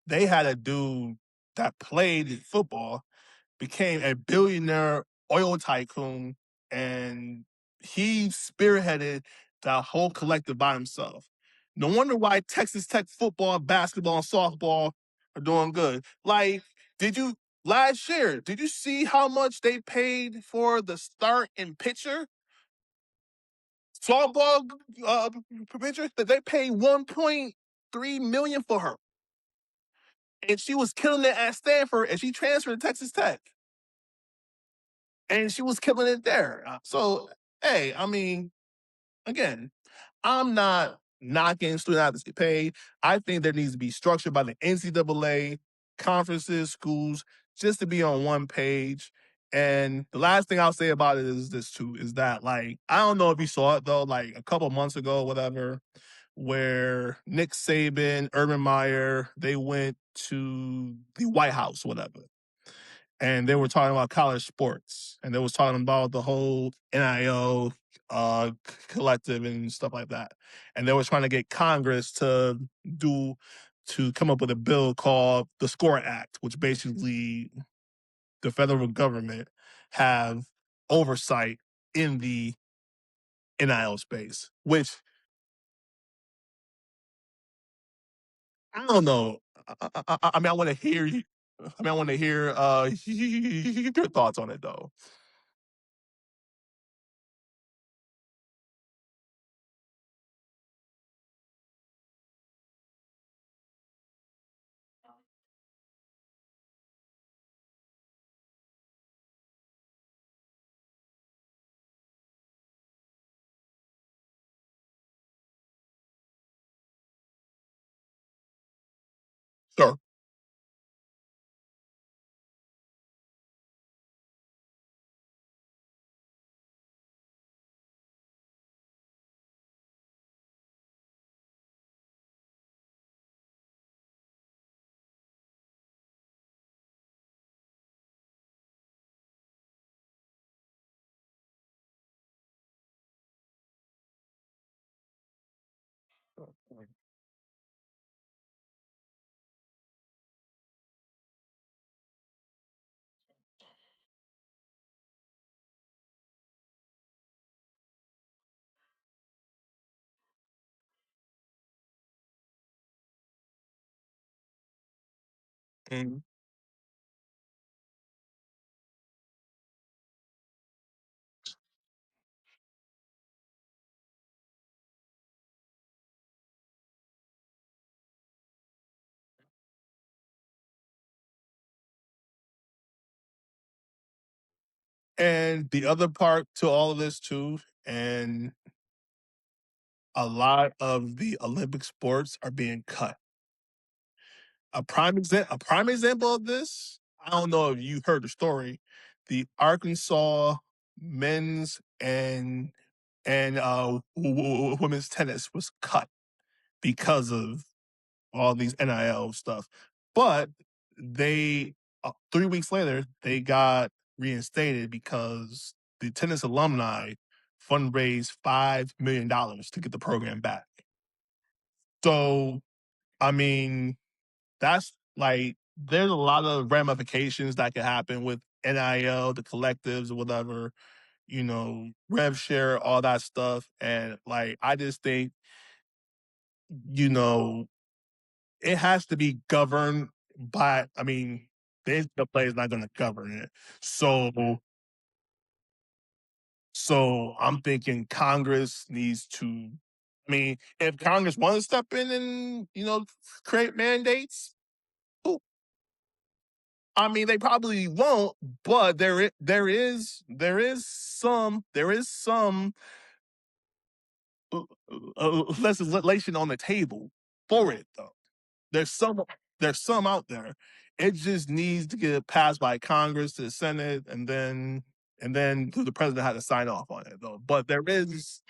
[SPEAKER 1] they had a dude that played football, became a billionaire oil tycoon, and he spearheaded that whole collective by himself. No wonder why Texas Tech football, basketball, and softball are doing good. Like, did you last year? Did you see how much they paid for the start and pitcher softball pitcher? That they paid 1.3 million for her, and she was killing it at Stanford, and she transferred to Texas Tech, and she was killing it there. So, hey, I mean, again, I'm not knocking student athletes get paid. I think there needs to be structure by the NCAA, conferences, schools, just to be on one page. And the last thing I'll say about it is this too, is that like I don't know if you saw it though, like a couple months ago, whatever, where Nick Saban, Urban Meyer, they went to the White House, whatever, and they were talking about college sports, and they was talking about the whole NIL collective and stuff like that, and they were trying to get Congress do to come up with a bill called the SCORE Act, which basically the federal government have oversight in the NIL space. Which I don't know. I mean, I want to hear you. I mean, I want to hear your thoughts on it, though. Sure. Mhm. And the other part to all of this too, and a lot of the Olympic sports are being cut. A prime example of this, I don't know if you heard the story, the Arkansas men's and women's tennis was cut because of all these NIL stuff. But they 3 weeks later they got reinstated because the tennis alumni fundraised $5 million to get the program back. So I mean, that's like there's a lot of ramifications that could happen with NIL, the collectives, or whatever, rev share, all that stuff. And like I just think, you know, it has to be governed by. I mean, the NCAA is not going to govern it. So I'm thinking Congress needs to. I mean, if Congress wants to step in and create mandates, cool. I mean, they probably won't, but there is some legislation on the table for it though. There's some out there. It just needs to get passed by Congress to the Senate, and then the president had to sign off on it though. But there is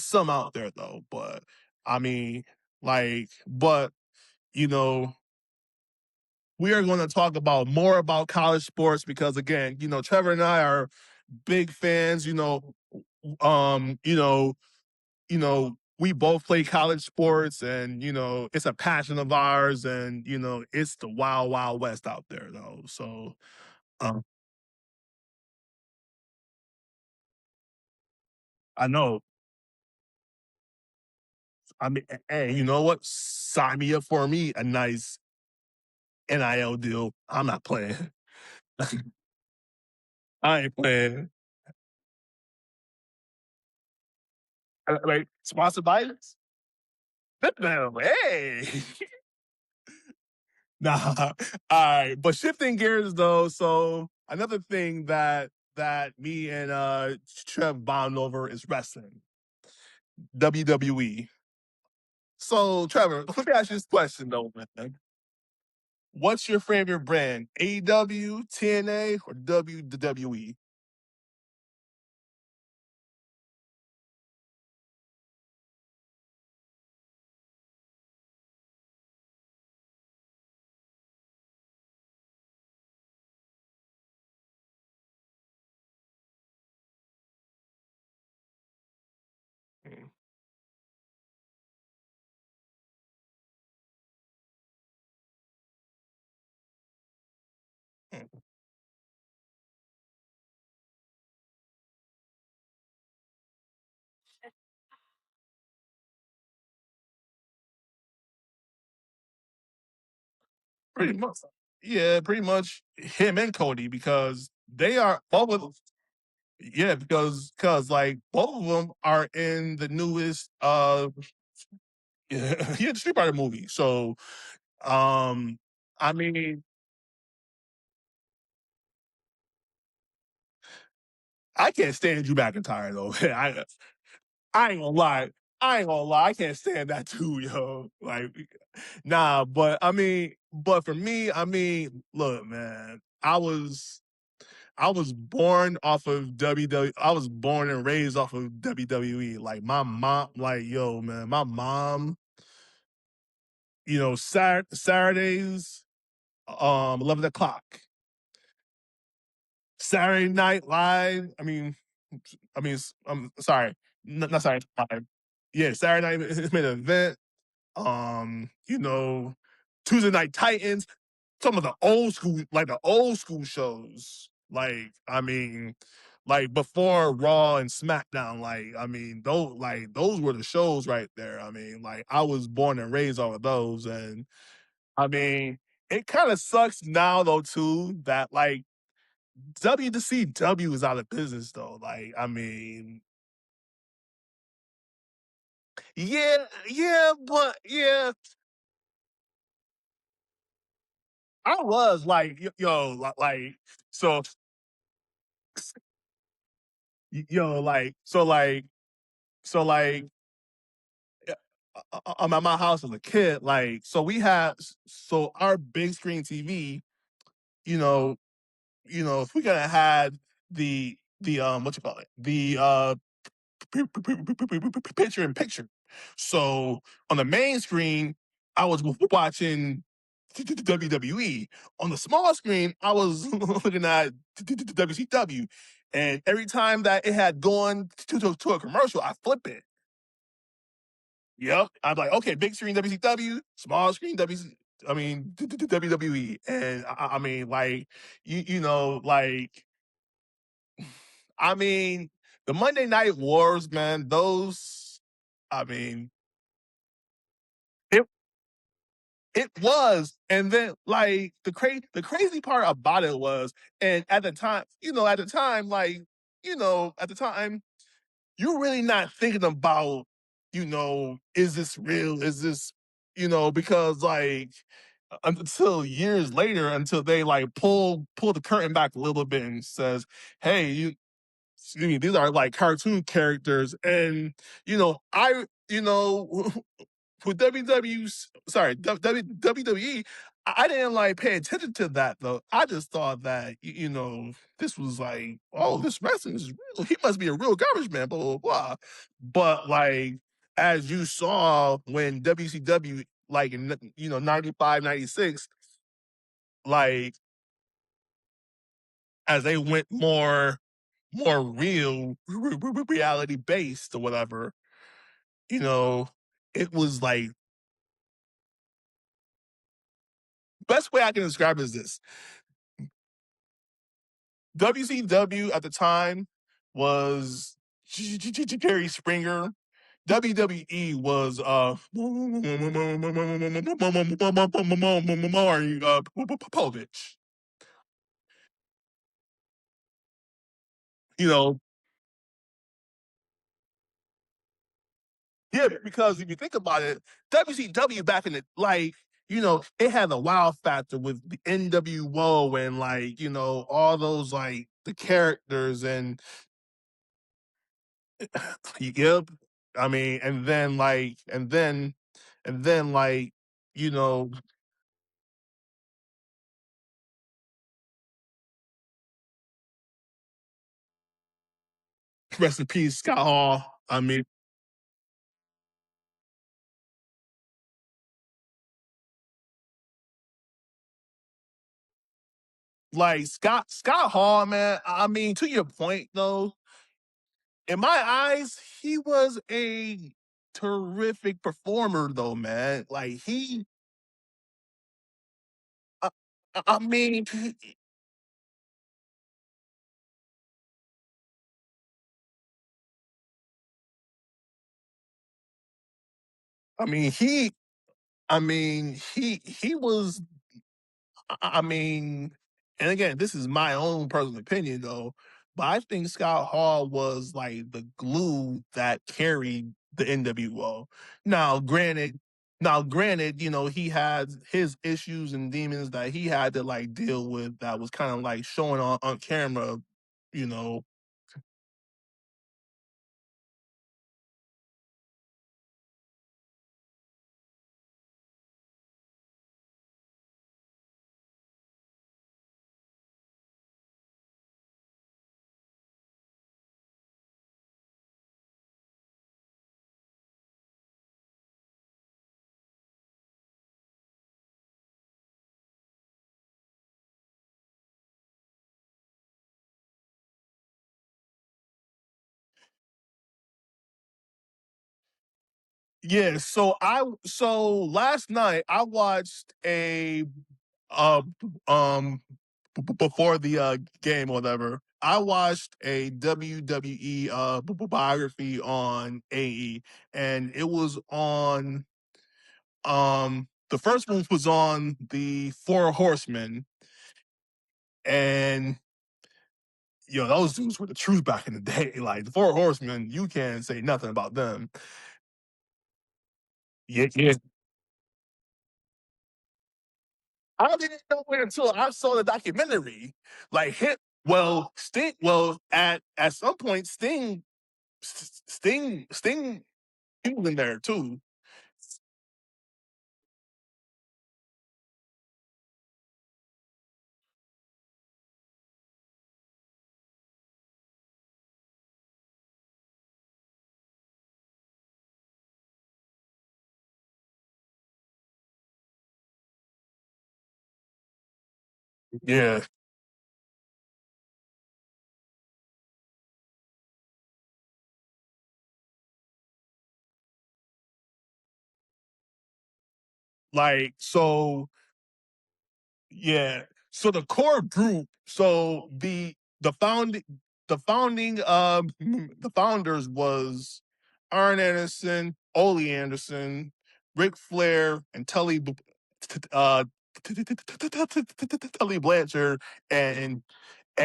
[SPEAKER 1] some out there though. But I mean, but you know, we are going to talk about more about college sports because again, Trevor and I are big fans. Um, you know, we both play college sports, and it's a passion of ours, and it's the wild, wild west out there, though. So, um, I know. I mean, hey, you know what? Sign me up for me a nice NIL deal. I'm not playing. I ain't playing. Like sponsored by us? Hey. Nah. All right. But shifting gears though, so another thing that me and Trev bond over is wrestling. WWE. So Trevor, let me ask you this question though, man. What's your favorite brand? AEW, TNA, or WWE? Mm, mm, Pretty much. Yeah, pretty much him and Cody because they are both of yeah, because like both of them are in the newest yeah, Street Fighter movie. So I mean, I can't stand Drew McIntyre though. I ain't gonna lie. I ain't gonna lie. I can't stand that too, yo. Like, nah. But for me, I mean, look, man. I was born off of WWE. I was born and raised off of WWE. Like my mom, like yo, man, my mom. Saturdays, 11 o'clock. Saturday Night Live. I'm sorry, not Saturday Night Live. Yeah, Saturday Night is made an event. You know, Tuesday Night Titans, some of the old school shows. Like before Raw and SmackDown, those were the shows right there. I mean, like I was born and raised off of those, and I mean, it kind of sucks now though too that like WCW is out of business though. Like, I mean, yeah, yeah, but yeah, I was like, so, yo, like, I'm at my house as a kid, like, so our big screen TV, you know, if we gonna had the what you call it, the picture in picture. So on the main screen, I was watching WWE. On the small screen, I was looking at WCW. And every time that it had gone to a commercial, I flip it. Yep. I'm like, okay, big screen WCW, small screen WWE. And I mean, like, like, I mean, the Monday Night Wars, man, those, I mean, it, It was, and then like the crazy part about it was, and at the time, at the time, you're really not thinking about, is this real? Is this, because like until years later, until they like pull the curtain back a little bit and says, hey, excuse me, these are like cartoon characters, and I, with WWE, I didn't like pay attention to that though. I just thought that this was like, oh, this wrestling is real. He must be a real garbage man, blah blah blah. But like as you saw when WCW, like in 95, 96, like as they went more real, reality based or whatever, you know, it was like, best way I can describe it is this: WCW at the time was Jerry Springer. WWE was Maury Povich. You know, yeah, because if you think about it, WCW back in the it had the wow factor with the NWO and like all those like the characters and yep. I mean, and then like you know, rest in peace, Scott Hall. I mean, like Scott Hall, man. I mean, to your point though, in my eyes, he was a terrific performer though, man. Like I, I mean, I mean, he, he was. I mean, and again, this is my own personal opinion though, but I think Scott Hall was like the glue that carried the NWO. Now, granted, he had his issues and demons that he had to like deal with that was kind of like showing on camera, you know. Yeah, so last night I watched a uh before the game or whatever, I watched a WWE biography on AE, and it was on the first one was on the Four Horsemen, and those dudes were the truth back in the day. Like the Four Horsemen, you can't say nothing about them. Yeah, yeah. I didn't know it until I saw the documentary. Like hit well, Sting. Well, at some point, Sting, he was in there too. Yeah, like so. Yeah, so the core group. So the founders was Arn Anderson, Ole Anderson, Ric Flair, and uh Tully Blanchard and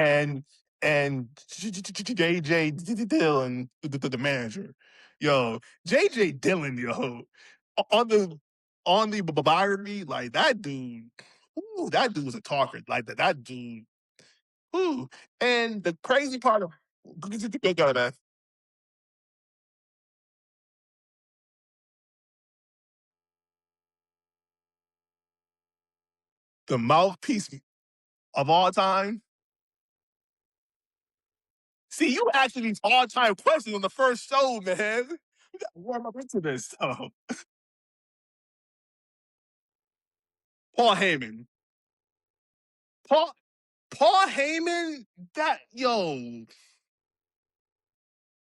[SPEAKER 1] and JJ Dillon, the manager. Yo, JJ Dillon, yo, on the biography, like that dude, ooh, that dude was a talker. Like that dude, ooh. And the crazy part of go, man. The mouthpiece of all time. See, you asked these all time questions on the first show, man. We got to warm up into this stuff. Paul Heyman. Paul Paul Heyman, that yo,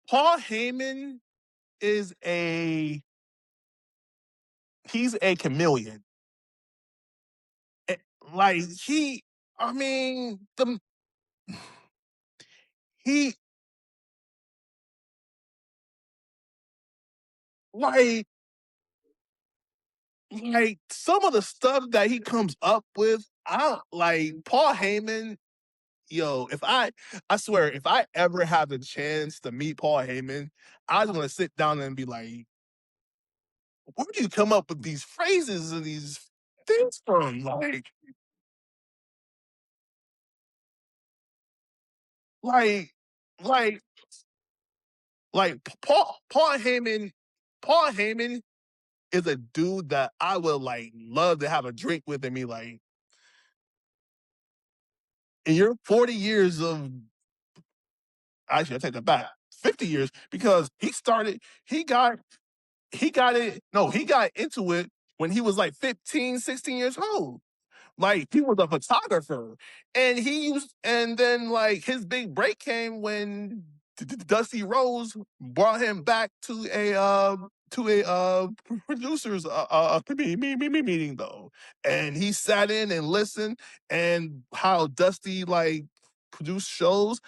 [SPEAKER 1] Paul Heyman is he's a chameleon. Eh, Like I mean, he like some of the stuff that he comes up with. I don't like Paul Heyman. Yo, I swear, if I ever have the chance to meet Paul Heyman, I just want to sit down and be like, where do you come up with these phrases and these things from? Like, like, Paul Heyman. Paul Heyman is a dude that I would like love to have a drink with and be like, in your 40 years of actually I take that back, 50 years, because he got it, no, he got into it when he was like 15, 16 years old. Like he was a photographer, and and then like his big break came when Dusty Rose brought him back to a producers meeting though, and he sat in and listened, and how Dusty like produced shows,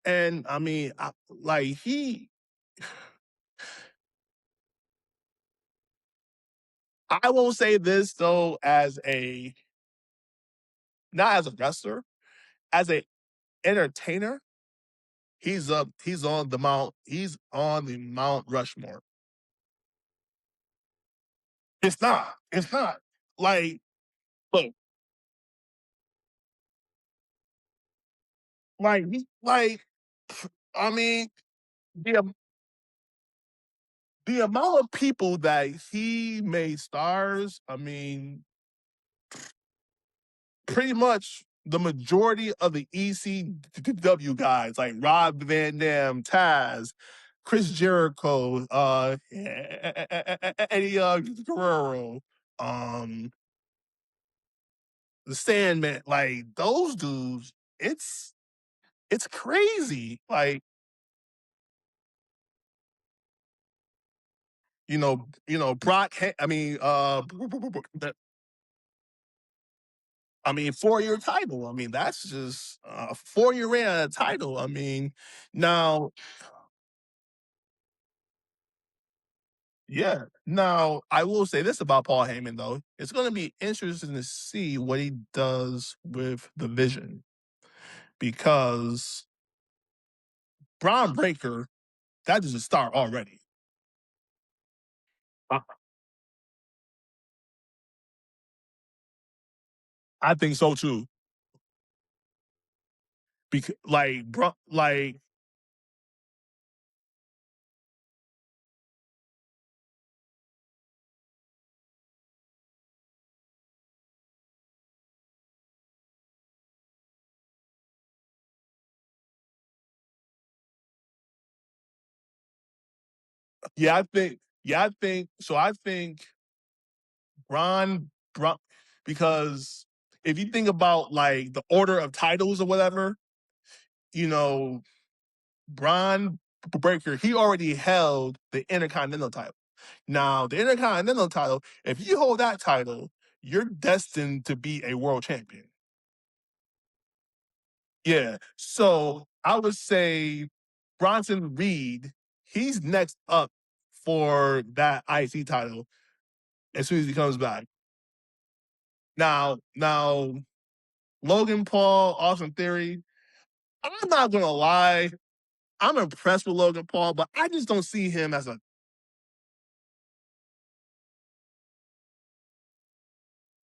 [SPEAKER 1] and I mean, like I will say this though, as a not as a wrestler, as a entertainer, he's up. He's on the Mount. He's on the Mount Rushmore. It's not. It's not. Like, look, like. I mean, the the amount of people that he made stars. I mean, pretty much the majority of the ECW guys, like Rob Van Dam, Taz, Chris Jericho, Eddie Guerrero, um, the Sandman, like those dudes, it's crazy. Like, Brock. I mean, I mean, 4-year title. I mean, that's just a 4-year reign on a title. I mean, now, yeah. Now, I will say this about Paul Heyman though: it's going to be interesting to see what he does with the Vision, because Braun Breaker, that is a star already. I I think so too. Because I think so. I think Braun, because if you think about like the order of titles or whatever, you know, Braun Breaker, he already held the Intercontinental title. Now, the Intercontinental title, if you hold that title, you're destined to be a world champion. Yeah. So I would say Bronson Reed, he's next up for that IC title as soon as he comes back. Now, Logan Paul, Austin Theory. I'm not gonna lie. I'm impressed with Logan Paul, but I just don't see him as a.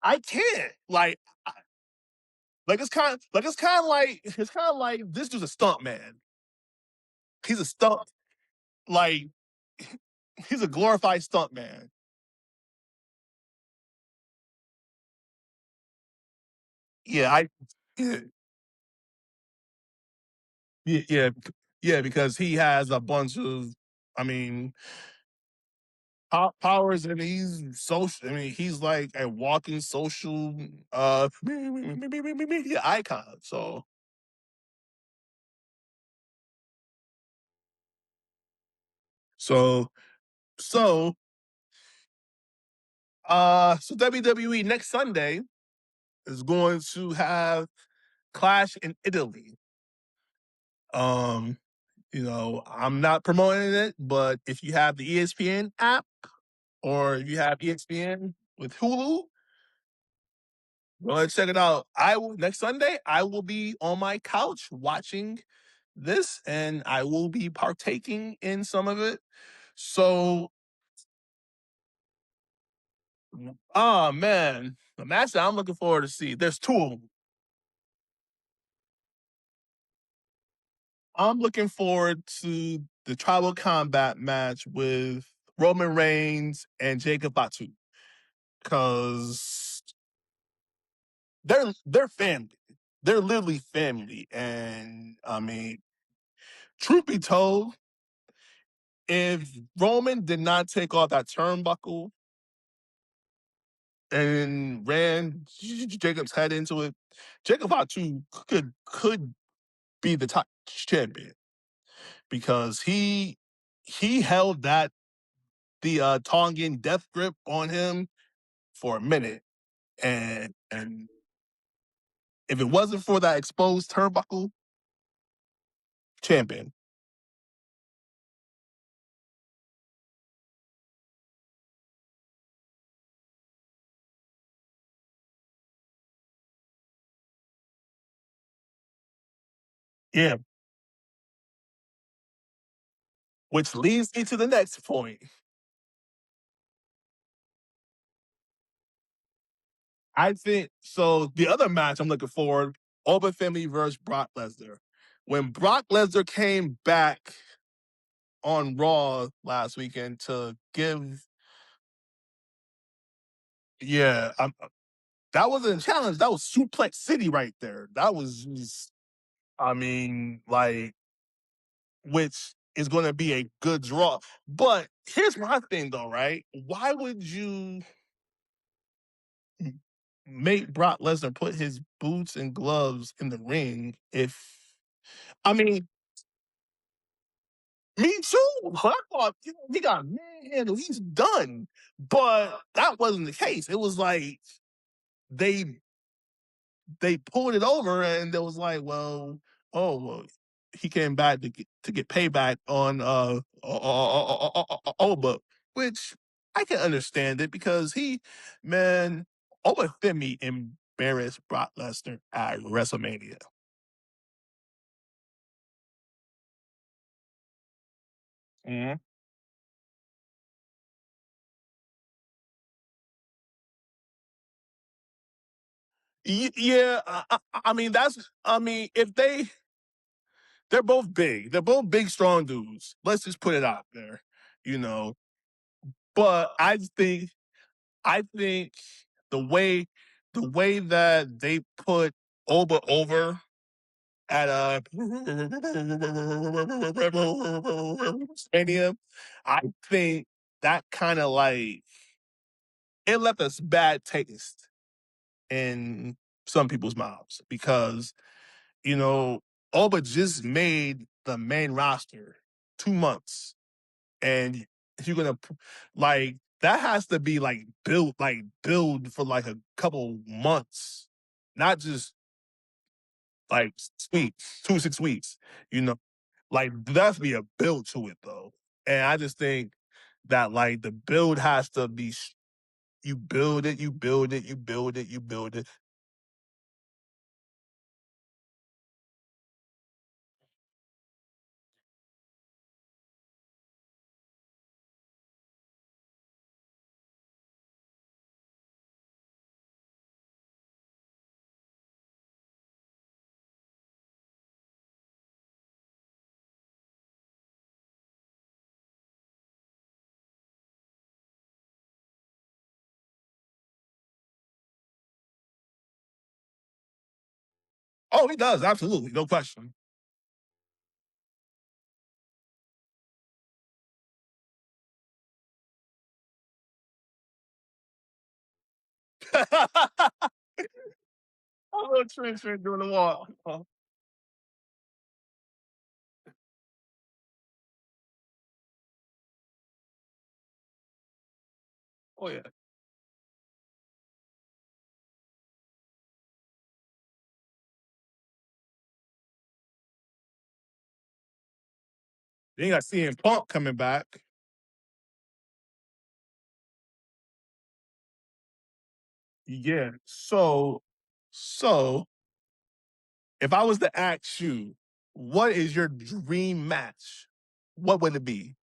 [SPEAKER 1] I can't like it's kind of like this dude's a stunt man. He's a stunt like he's a glorified stunt man. Yeah, yeah, yeah, yeah, because he has a bunch of, I mean, powers, and he's social. I mean, he's like a walking social media icon. So so so WWE next Sunday is going to have Clash in Italy. Um, I'm not promoting it, but if you have the ESPN app or if you have ESPN with Hulu, go ahead and check it out. I will next Sunday. I will be on my couch watching this, and I will be partaking in some of it. So, oh man, the match that I'm looking forward to see. There's two of them. I'm looking forward to the tribal combat match with Roman Reigns and Jacob Fatu because they're family. They're literally family, and I mean, truth be told, if Roman did not take off that turnbuckle and ran Jacob's head into it, Jacob Fatu could be the top champion because he held the Tongan death grip on him for a minute, and if it wasn't for that exposed turnbuckle, champion. Yeah, which leads me to the next point. I think so. The other match I'm looking forward, Open Family versus Brock Lesnar. When Brock Lesnar came back on Raw last weekend to give, yeah, that wasn't a challenge. That was Suplex City right there. That was, I mean, like, which is going to be a good draw. But here's my thing, though, right? Why would you make Brock Lesnar put his boots and gloves in the ring if I mean, me too. I thought he got manhandled. He's done. But that wasn't the case. It was like they they pulled it over and it was like, well, he came back to get payback on Oba, which I can understand it because man, Oba Femi embarrassed Brock Lesnar at WrestleMania. Mhm. Yeah, I mean I mean if they're both big strong dudes. Let's just put it out there, you know. But I think the way the way that they put Oba over at Stadium, I think that kind of like it left us bad taste in some people's mouths because you know Oba just made the main roster 2 months, and you're gonna like that has to be like build for like a couple months, not just like 6 weeks, 2 6 weeks. You know, like there has to be a build to it though, and I just think that like the build has to be. You build it, you build it, you build it, you build it. Oh, he does, absolutely, no question. Oh, Trent doing the wall. Oh yeah. Then you got CM Punk coming back. Yeah. So if I was to ask you, what is your dream match? What would it be?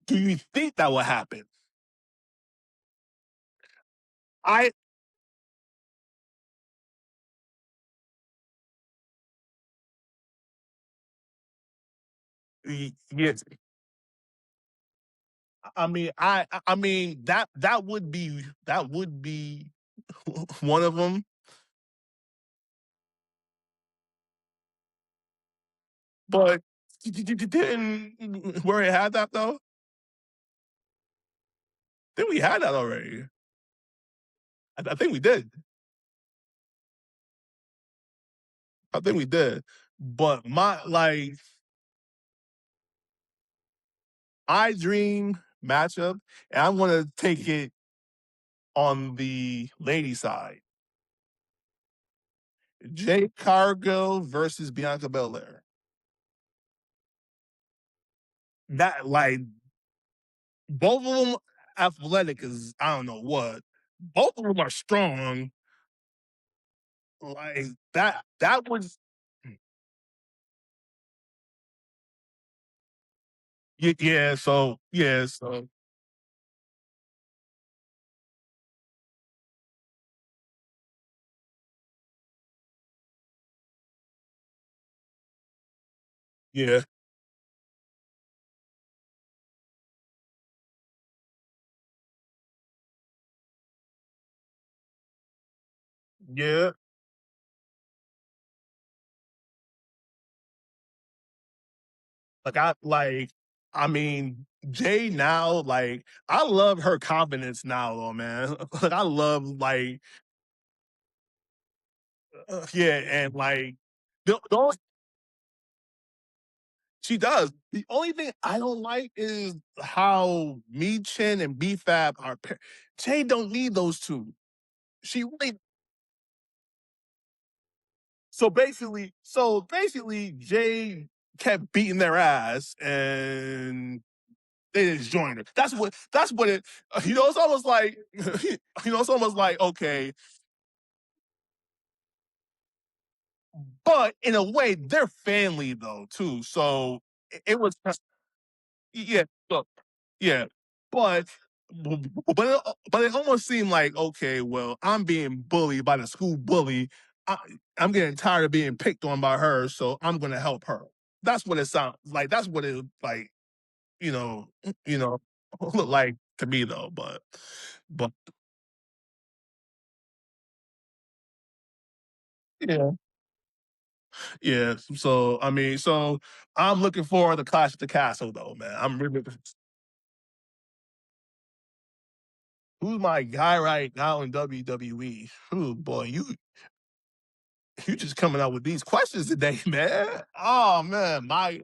[SPEAKER 1] Do you think that will happen? I yes. I mean that would be one of them. But didn't where it had that though? Then we had that already. I think we did. I think we did. But my like I dream matchup, and I want to take it on the lady side. Jade Cargill versus Bianca Belair. That like both of them athletic as I don't know what. Both of them are strong. Like that was yeah. So yeah. So yeah. Yeah. I mean, Jay now, like, I love her confidence now, though, man. Like, I love, like, yeah, and like, the only, she does. The only thing I don't like is how Me Chin and BFAB are. Jay don't need those two. She really. So basically, Jay kept beating their ass, and they just joined her. That's what it. It's almost like it's almost like okay, but in a way, they're family though too. So it was yeah, look, yeah, but but it almost seemed like okay, well, I'm being bullied by the school bully. I, I'm getting tired of being picked on by her, so I'm going to help her. That's what it sounds like. That's what it like. You know, you know, look like to me though. But yeah, yeah. So I mean, so I'm looking for the Clash at the Castle though, man. I'm really who's my guy right now in WWE? Oh boy, you just coming out with these questions today, man. Oh man, my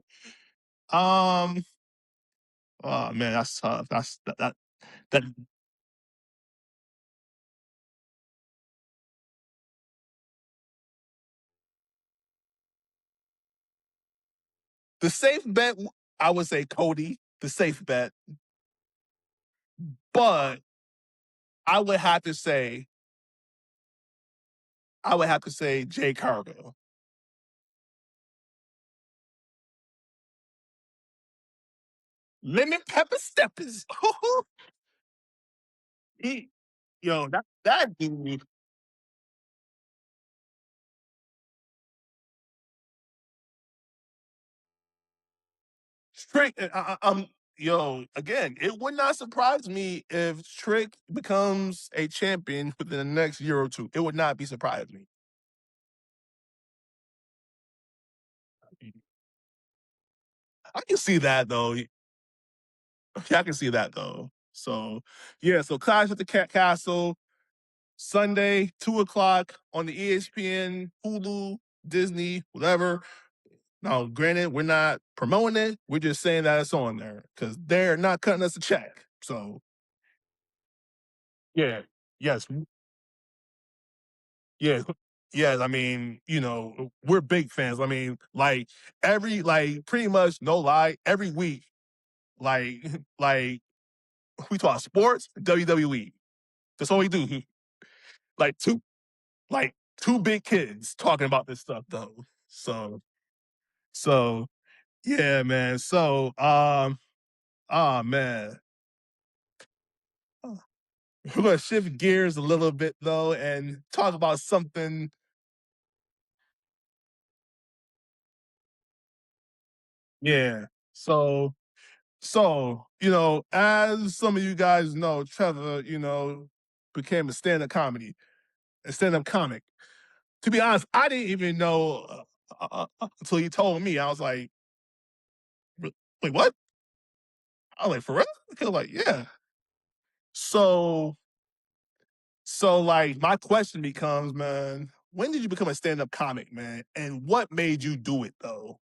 [SPEAKER 1] um, oh man, that's tough. That The safe bet, I would say Cody, the safe bet, but I would have to say, Jay Cargo. Lemon pepper steppers. he, yo, that dude. Strick, yo, again, it would not surprise me if Trick becomes a champion within the next year or two. It would not be surprising me. I can see that though. Yeah, I can see that though. So yeah, so Clash at the Castle, Sunday, 2 o'clock on the ESPN, Hulu, Disney, whatever. Now, granted, we're not promoting it. We're just saying that it's on there because they're not cutting us a check. So yeah, yes, yeah, yes. I mean, we're big fans. I mean, like pretty much no lie, every week, like like we talk sports, WWE. That's all we do. Like two big kids talking about this stuff though. So yeah, man. So man. We're gonna shift gears a little bit though and talk about something. Yeah. So, as some of you guys know, Trevor, became a stand-up comic. To be honest, I didn't even know until he told me. I was like, wait, what? I was like, for real? He was like, yeah. So, like, my question becomes, man, when did you become a stand-up comic, man? And what made you do it, though?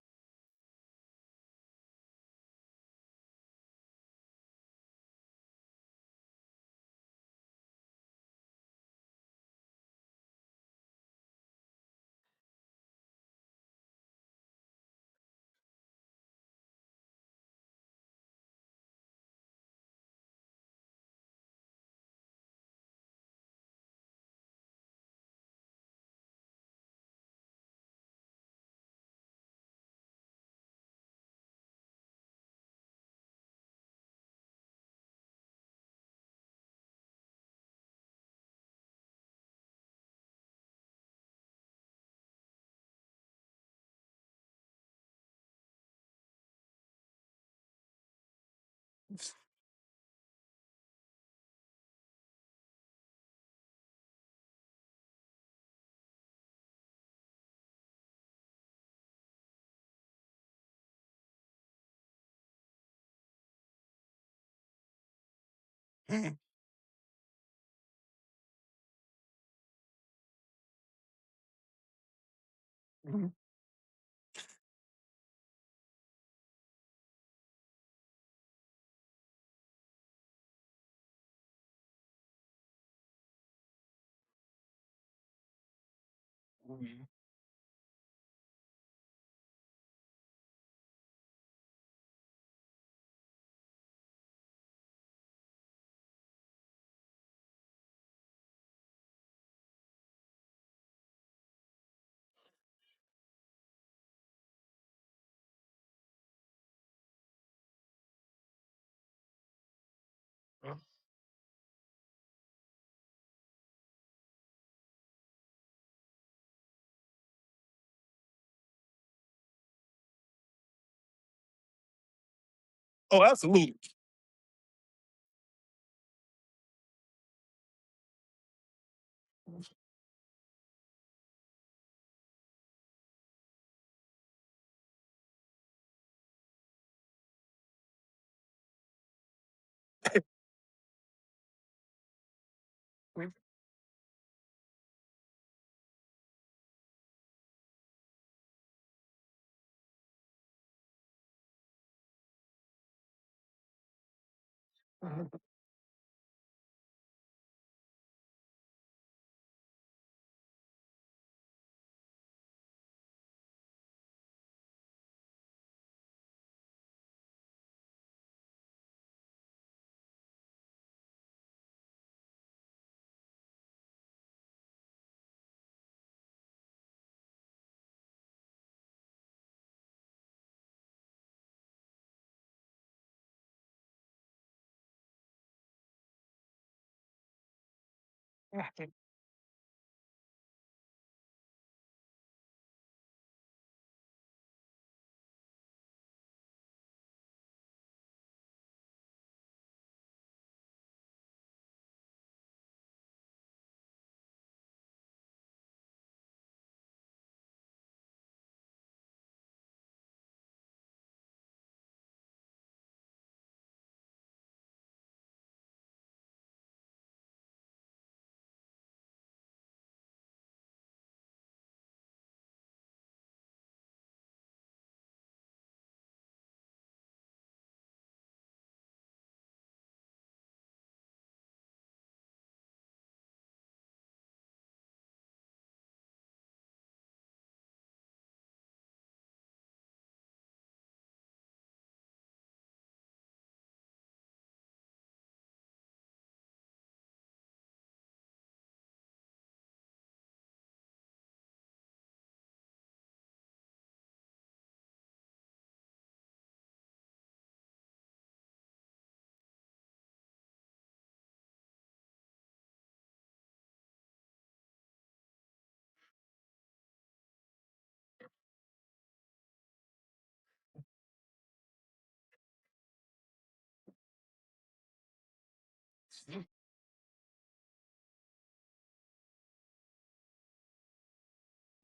[SPEAKER 1] Oh, absolutely.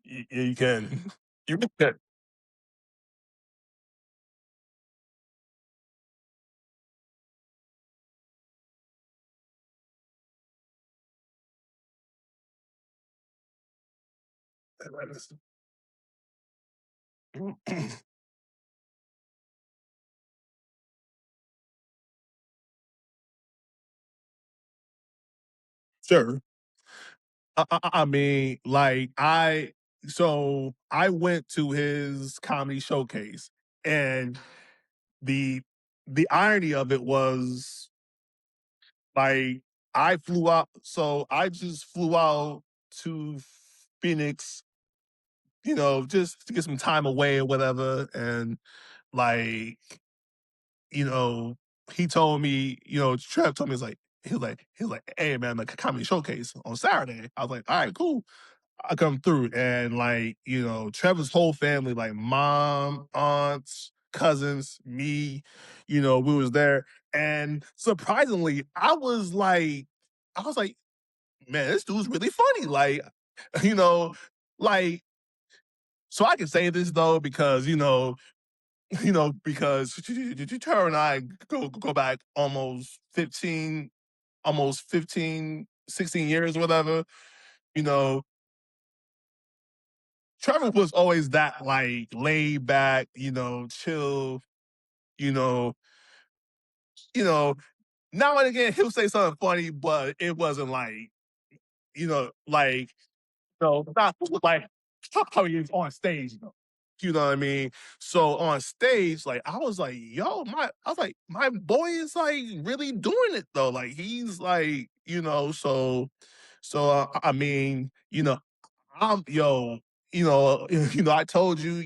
[SPEAKER 1] Yeah, you can. You can. Sure. I mean, like I went to his comedy showcase, and the the irony of it was like I flew out. So I just flew out to Phoenix, just to get some time away or whatever, and like you know, he told me, Trev told me, he was like, hey man, like a comedy showcase on Saturday. I was like, all right, cool. I come through, and like, Trevor's whole family, like mom, aunts, cousins, me, we was there. And surprisingly, I was like, man, this dude's really funny. Like, you know, like, so I can say this though, because, because Trevor and I go back almost 15, 16 years or whatever. You know, Trevor was always that like laid back, chill, you know, you know, now and again he'll say something funny, but it wasn't like, like, not like how he is on stage, though. You know what I mean? So on stage, like I was like, my boy is like really doing it though. Like he's like, I mean, I'm yo, I told you,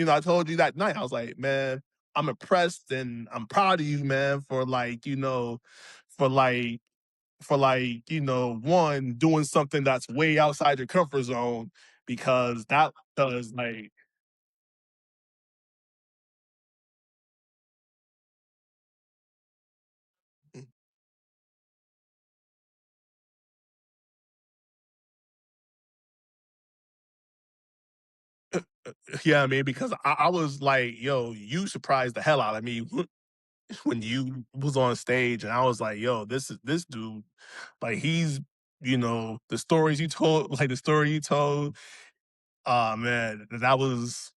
[SPEAKER 1] I told you that night. I was like, man, I'm impressed and I'm proud of you, man, for like, for like one doing something that's way outside your comfort zone because that does like yeah, I mean, because I was like, yo, you surprised the hell out of me when you was on stage, and I was like, yo, this dude, like he's, the stories you told, like the story you told, man, that was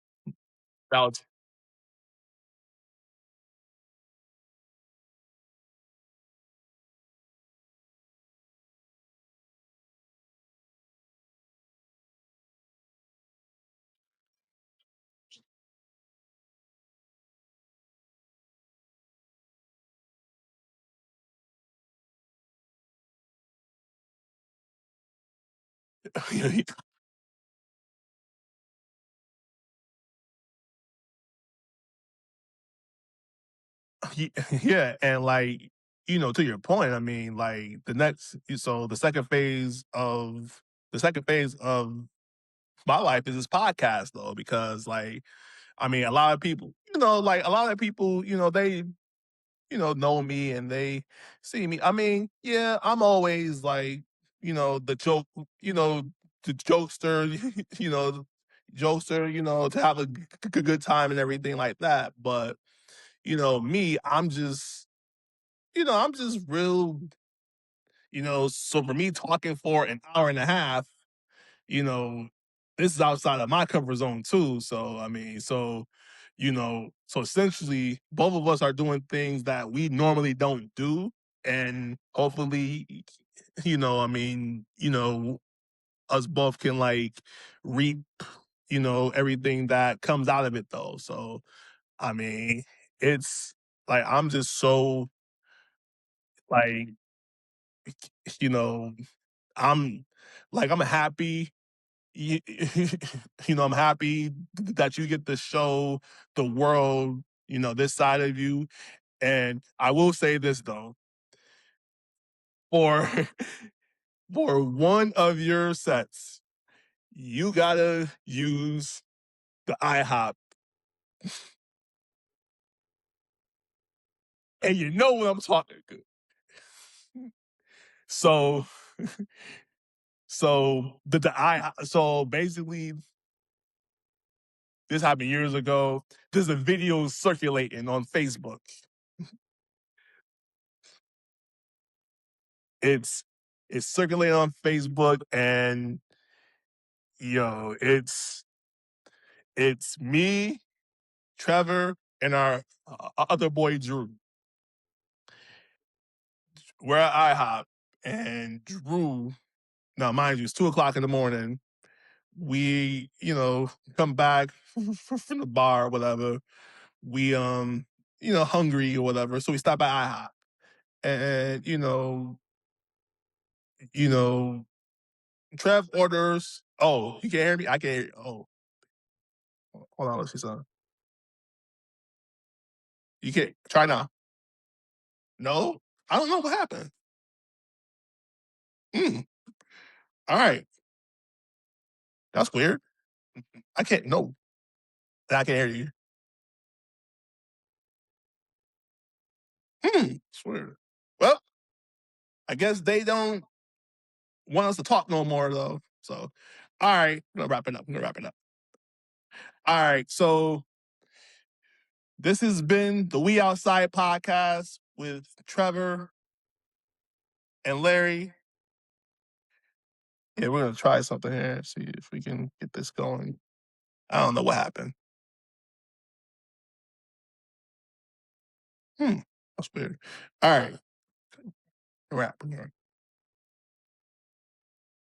[SPEAKER 1] yeah, and like to your point, I mean, like the second phase of my life is this podcast though, because like, I mean, a lot of people, like a lot of people, they, know me and they see me. I mean, yeah, I'm always like, the joke, the jokester, you know, to have a good time and everything like that. But, me, I'm just real, so for me talking for an hour and a half, you know, this is outside of my comfort zone too. So I mean, so essentially both of us are doing things that we normally don't do. And hopefully, I mean, us both can like reap, everything that comes out of it though. So I mean, it's like I'm just so like, you know, I'm I'm happy you, I'm happy that you get to show the world, this side of you. And I will say this though, for for one of your sets, you gotta use the IHOP, and you know what I'm talking. So, so basically, this happened years ago. There's a video circulating on Facebook. It's it's circulating on Facebook, and it's me, Trevor, and our other boy Drew. We're at IHOP, and Drew. Now, mind you, it's 2 o'clock in the morning. We, come back from the bar or whatever. We, hungry or whatever. So we stop at IHOP, and you know, Trev orders. Oh, you can hear me. I can hear you. Oh, hold on. Let's see something. You can't try now. No, I don't know what happened. Mm, all right, that's weird. I can't. No, I can't hear you. It's weird. Well, I guess they don't want us to talk no more though. So, all right, I'm gonna wrap it up. All right, so this has been the We Outside podcast with Trevor and Larry. Yeah, we're gonna try something here. See if we can get this going. I don't know what happened. Hmm, that's weird. All right, wrap.